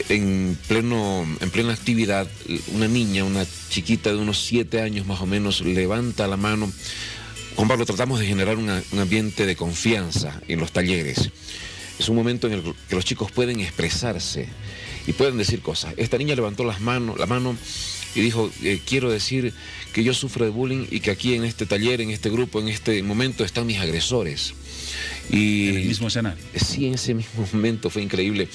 en plena actividad una niña, una chiquita de unos 7 años más o menos, levanta la mano. Juan Pablo, tratamos de generar un ambiente de confianza en los talleres. Es un momento en el que los chicos pueden expresarse y pueden decir cosas. Esta niña levantó la mano y dijo, quiero decir que yo sufro de bullying y que aquí en este taller, en este grupo, en este momento están mis agresores. Y ¿en el mismo escenario? Sí, en ese mismo momento, fue increíble.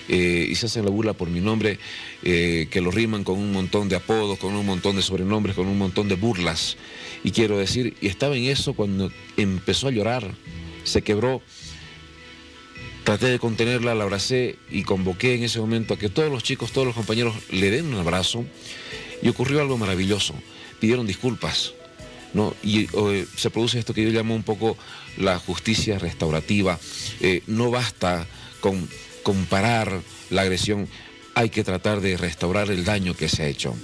Y se hacen la burla por mi nombre, que lo riman con un montón de apodos, con un montón de sobrenombres, con un montón de burlas. Y quiero decir, y estaba en eso cuando empezó a llorar, se quebró. Traté de contenerla, la abracé y convoqué en ese momento a que todos los chicos, todos los compañeros le den un abrazo, y ocurrió algo maravilloso. Pidieron disculpas, ¿no? Y se produce esto que yo llamo un poco la justicia restaurativa. No basta con comparar la agresión, hay que tratar de restaurar el daño que se ha hecho,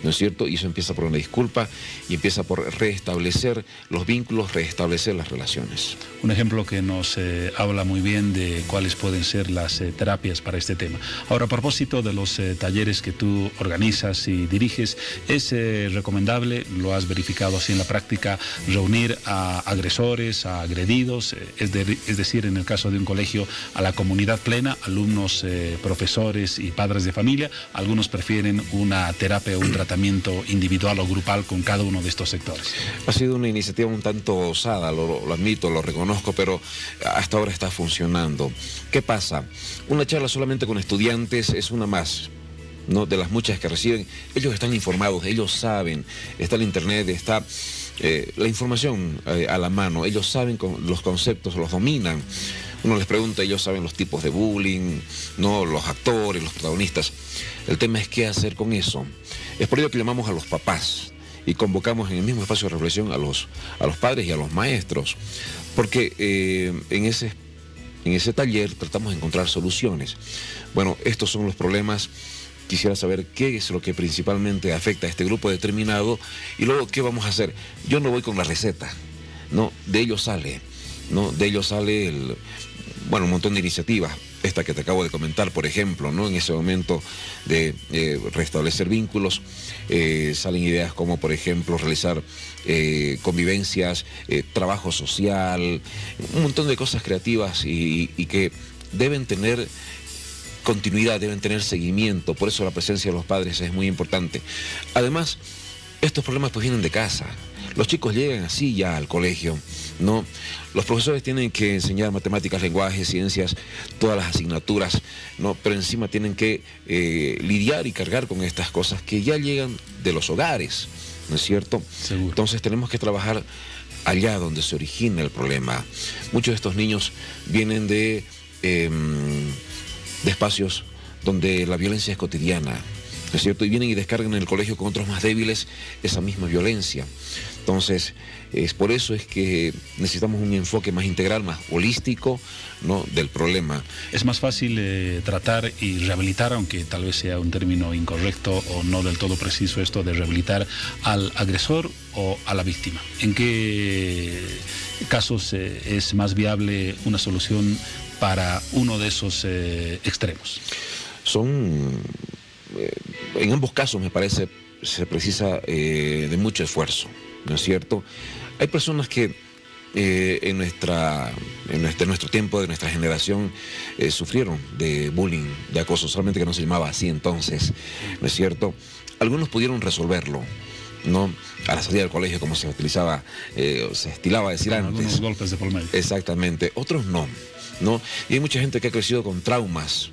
¿no es cierto? Y eso empieza por una disculpa y empieza por restablecer los vínculos, restablecer las relaciones. Un ejemplo que nos habla muy bien de cuáles pueden ser las terapias para este tema. Ahora, a propósito de los talleres que tú organizas y diriges, ¿es recomendable, lo has verificado así en la práctica, reunir a agresores, a agredidos, es decir, en el caso de un colegio, a la comunidad plena, alumnos, profesores y padres de familia? Algunos prefieren una terapia o un tratamiento individual o grupal con cada uno de estos sectores. Ha sido una iniciativa un tanto osada, lo admito, lo reconozco, pero hasta ahora está funcionando. ¿Qué pasa? Una charla solamente con estudiantes es una más, ¿no? De las muchas que reciben. Ellos están informados, ellos saben, está el internet, está la información a la mano, ellos saben los conceptos, los dominan. Uno les pregunta, ellos saben los tipos de bullying, ¿no? Los actores, los protagonistas. El tema es qué hacer con eso. Es por ello que llamamos a los papás y convocamos en el mismo espacio de reflexión a los padres y a los maestros, porque en ese taller tratamos de encontrar soluciones. Bueno, estos son los problemas. Quisiera saber qué es lo que principalmente afecta a este grupo determinado y luego qué vamos a hacer. Yo no voy con la receta, ¿no? De ello sale un montón de iniciativas. esta que te acabo de comentar, por ejemplo, ¿no? En ese momento de restablecer vínculos, salen ideas como, por ejemplo, realizar convivencias, trabajo social, un montón de cosas creativas y que deben tener continuidad, deben tener seguimiento. Por eso la presencia de los padres es muy importante. Además, estos problemas pues vienen de casa. Los chicos llegan así ya al colegio, ¿no? Los profesores tienen que enseñar matemáticas, lenguaje, ciencias, todas las asignaturas, ¿no? Pero encima tienen que lidiar y cargar con estas cosas que ya llegan de los hogares, ¿no es cierto? Seguro. Entonces tenemos que trabajar allá donde se origina el problema. Muchos de estos niños vienen de espacios donde la violencia es cotidiana, ¿no es cierto? Y vienen y descargan en el colegio con otros más débiles esa misma violencia. Entonces, por eso es que necesitamos un enfoque más integral, más holístico, ¿no?, del problema. Es más fácil tratar y rehabilitar, aunque tal vez sea un término incorrecto o no del todo preciso esto de rehabilitar al agresor o a la víctima. ¿En qué casos es más viable una solución para uno de esos extremos? En ambos casos, me parece, se precisa de mucho esfuerzo, ¿no es cierto? Hay personas que en nuestro tiempo, de nuestra generación, sufrieron de bullying, de acoso, solamente que no se llamaba así entonces, ¿no es cierto? Algunos pudieron resolverlo, ¿no? A la salida del colegio, como se utilizaba, se estilaba decir antes. Algunos golpes de por medio. Exactamente, otros no, ¿no? Y hay mucha gente que ha crecido con traumas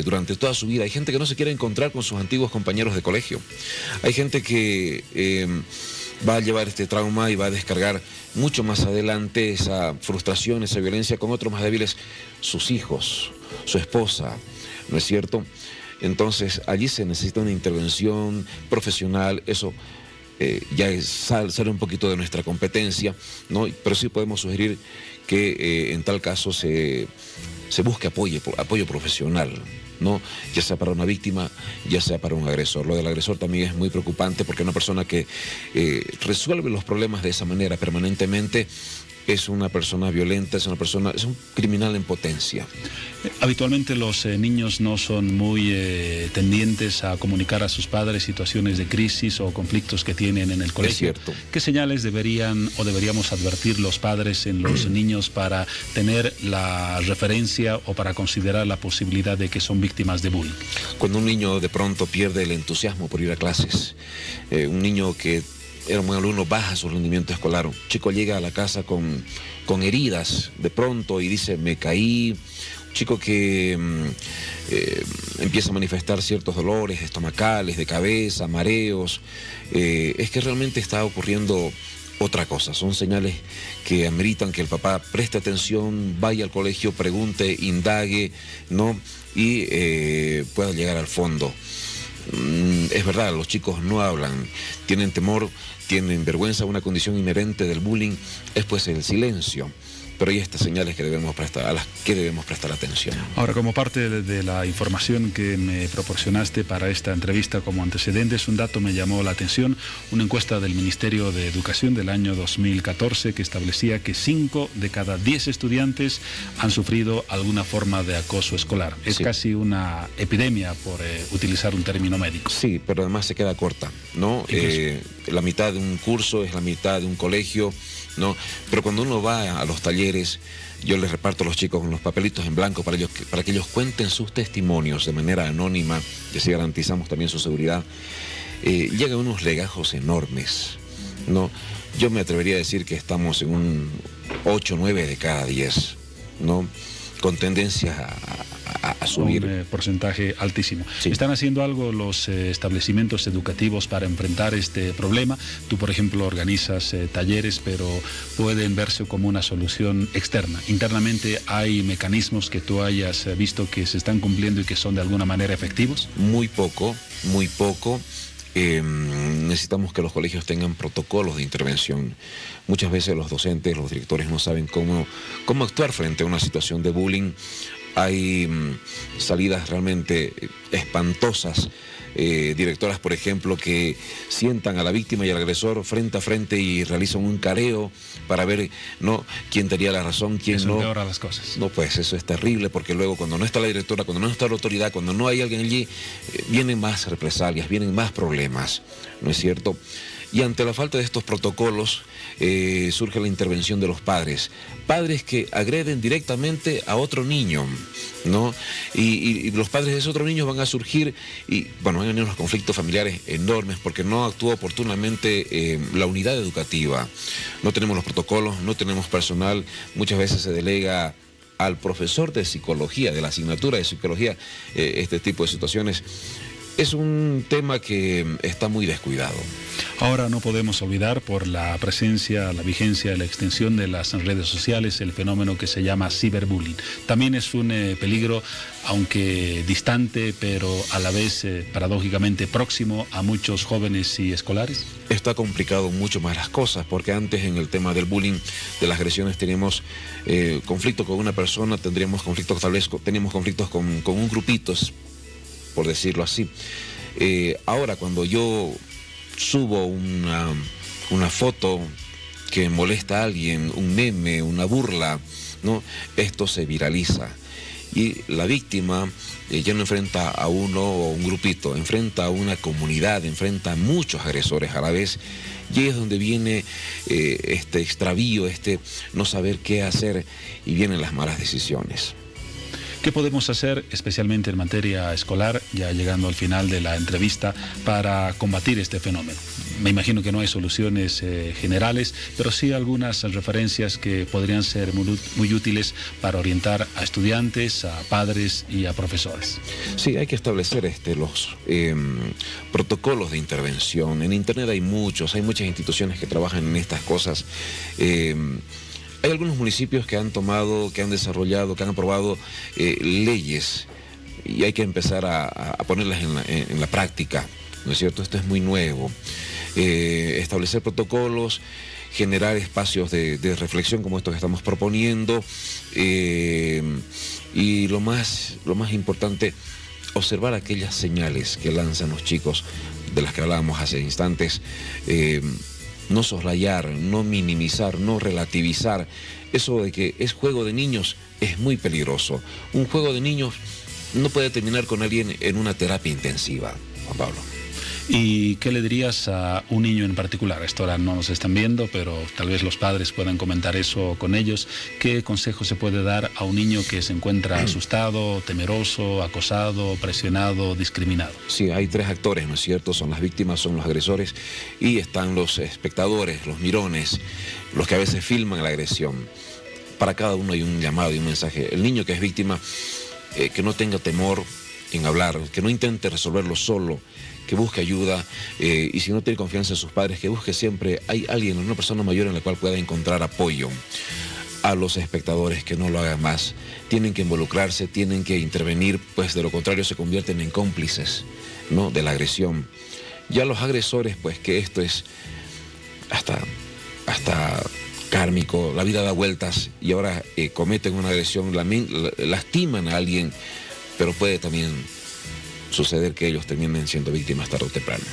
durante toda su vida. Hay gente que no se quiere encontrar con sus antiguos compañeros de colegio. Hay gente que va a llevar este trauma y va a descargar mucho más adelante esa frustración, esa violencia con otros más débiles, sus hijos, su esposa, ¿no es cierto? Entonces allí se necesita una intervención profesional. Eso ya es sale un poquito de nuestra competencia, ¿no? Pero sí podemos sugerir que en tal caso se busque apoyo profesional, ¿no? Ya sea para una víctima, ya sea para un agresor. Lo del agresor también es muy preocupante, porque una persona que resuelve los problemas de esa manera permanentemente es una persona violenta, es un criminal en potencia. Habitualmente los niños no son muy tendientes a comunicar a sus padres situaciones de crisis o conflictos que tienen en el colegio. Es cierto. ¿Qué señales deberíamos advertir los padres en los niños para tener la referencia o para considerar la posibilidad de que son víctimas de bullying? Cuando un niño de pronto pierde el entusiasmo por ir a clases, un niño que era un buen alumno, baja su rendimiento escolar. Un chico llega a la casa con heridas de pronto y dice, me caí. Un chico que empieza a manifestar ciertos dolores estomacales, de cabeza, mareos. Es que realmente está ocurriendo otra cosa. Son señales que ameritan que el papá preste atención, vaya al colegio, pregunte, indague, ¿no? Y pueda llegar al fondo. Es verdad, los chicos no hablan, tienen temor, tienen vergüenza. Una condición inherente del bullying es pues el silencio. Pero hay estas señales que a las que debemos prestar atención. Ahora, como parte de la información que me proporcionaste para esta entrevista como antecedentes, un dato me llamó la atención, una encuesta del Ministerio de Educación del año 2014 que establecía que 5 de cada 10 estudiantes han sufrido alguna forma de acoso escolar. Es casi una epidemia, por utilizar un término médico. Sí, pero además se queda corta, ¿no? La mitad de un curso es la mitad de un colegio, ¿no? Pero cuando uno va a los talleres, yo les reparto a los chicos con los papelitos en blanco para que ellos cuenten sus testimonios de manera anónima, y así garantizamos también su seguridad. Llegan unos legajos enormes, ¿no? Yo me atrevería a decir que estamos en un 8, 9 de cada 10, ¿no? Con tendencia a subir. Un porcentaje altísimo. Sí. ¿Están haciendo algo los establecimientos educativos para enfrentar este problema? Tú, por ejemplo, organizas talleres, pero pueden verse como una solución externa. Internamente, ¿hay mecanismos que tú hayas visto que se están cumpliendo y que son de alguna manera efectivos? Muy poco, muy poco. Necesitamos que los colegios tengan protocolos de intervención. Muchas veces los docentes, los directores no saben cómo actuar frente a una situación de bullying, hay salidas realmente espantosas. Directoras, por ejemplo, que sientan a la víctima y al agresor frente a frente y realizan un careo para ver, ¿no?, quién tenía la razón, quién eso no. Empeora las cosas. No, pues eso es terrible, porque luego cuando no está la directora, cuando no está la autoridad, cuando no hay alguien allí, vienen más represalias, vienen más problemas, ¿no es cierto? Y ante la falta de estos protocolos surge la intervención de los padres. Padres que agreden directamente a otro niño, ¿no? Y los padres de ese otro niño van a surgir y, bueno, van a venir unos conflictos familiares enormes porque no actúa oportunamente la unidad educativa. No tenemos los protocolos, no tenemos personal, muchas veces se delega al profesor de psicología, de la asignatura de psicología, este tipo de situaciones. Es un tema que está muy descuidado. Ahora no podemos olvidar por la presencia, la vigencia, la extensión de las redes sociales, el fenómeno que se llama ciberbullying. También es un peligro, aunque distante, pero a la vez paradójicamente próximo a muchos jóvenes y escolares. Está complicado mucho más las cosas, porque antes en el tema del bullying, de las agresiones, teníamos conflicto con una persona, tendríamos conflictos, tal vez teníamos conflictos con un grupito, por decirlo así. Ahora cuando yo subo una foto que molesta a alguien, un meme, una burla, ¿no?, esto se viraliza. Y la víctima ya no enfrenta a uno o un grupito, enfrenta a una comunidad, enfrenta a muchos agresores a la vez. Y es donde viene este extravío, no saber qué hacer, y vienen las malas decisiones. ¿Qué podemos hacer, especialmente en materia escolar, ya llegando al final de la entrevista, para combatir este fenómeno? Me imagino que no hay soluciones generales, pero sí algunas referencias que podrían ser muy útiles para orientar a estudiantes, a padres y a profesores. Sí, hay que establecer los protocolos de intervención. En Internet hay muchas instituciones que trabajan en estas cosas. Hay algunos municipios que han tomado, que han desarrollado, que han aprobado leyes, y hay que empezar a ponerlas en la práctica, ¿no es cierto? Esto es muy nuevo. Establecer protocolos, generar espacios de reflexión como estos que estamos proponiendo, y lo más importante, observar aquellas señales que lanzan los chicos, de las que hablábamos hace instantes. No soslayar, no minimizar, no relativizar. Eso de que es juego de niños es muy peligroso. Un juego de niños no puede terminar con alguien en una terapia intensiva, Juan Pablo. ¿Y qué le dirías a un niño en particular? Esto ahora no nos están viendo, pero tal vez los padres puedan comentar eso con ellos. ¿Qué consejo se puede dar a un niño que se encuentra asustado, temeroso, acosado, presionado, discriminado? Sí, hay tres actores, ¿no es cierto? Son las víctimas, son los agresores, y están los espectadores, los mirones, los que a veces filman la agresión. Para cada uno hay un llamado y un mensaje. El niño que es víctima, que no tenga temor en hablar, que no intente resolverlo solo, que busque ayuda, y si no tiene confianza en sus padres, que busque siempre, hay alguien, una persona mayor en la cual pueda encontrar apoyo. A los espectadores, que no lo hagan más, tienen que involucrarse, tienen que intervenir, pues de lo contrario se convierten en cómplices, ¿no?, de la agresión. Ya los agresores, pues que esto es hasta kármico, la vida da vueltas, y ahora cometen una agresión, lastiman a alguien, pero puede también suceder que ellos terminen siendo víctimas tarde o temprano.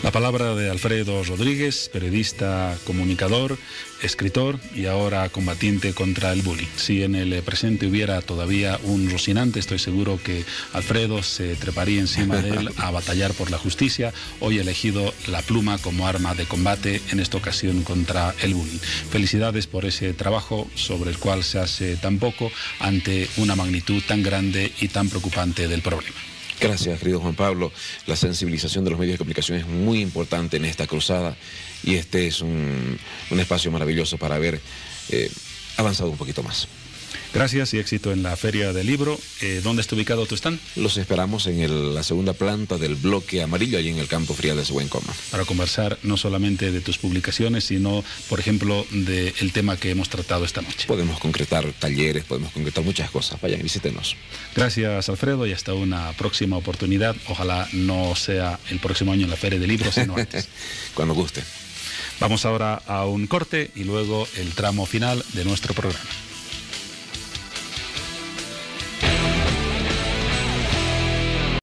La palabra de Alfredo Rodríguez, periodista, comunicador, escritor y ahora combatiente contra el bullying. Si en el presente hubiera todavía un Rocinante, estoy seguro que Alfredo se treparía encima de él a batallar por la justicia. Hoy ha elegido la pluma como arma de combate, en esta ocasión contra el bullying. Felicidades por ese trabajo sobre el cual se hace tan poco ante una magnitud tan grande y tan preocupante del problema. Gracias, querido Juan Pablo. La sensibilización de los medios de comunicación es muy importante en esta cruzada, y este es un espacio maravilloso para haber avanzado un poquito más. Gracias y éxito en la Feria del Libro. ¿Dónde está ubicado tu stand? Los esperamos en la segunda planta del bloque amarillo, allí en el Campo Fría de Huencoma. Para conversar no solamente de tus publicaciones, sino, por ejemplo, del tema que hemos tratado esta noche. Podemos concretar talleres, podemos concretar muchas cosas. Vayan, visítenos. Gracias, Alfredo, y hasta una próxima oportunidad. Ojalá no sea el próximo año en la Feria del Libro, sino antes. Cuando guste. Vamos ahora a un corte y luego el tramo final de nuestro programa.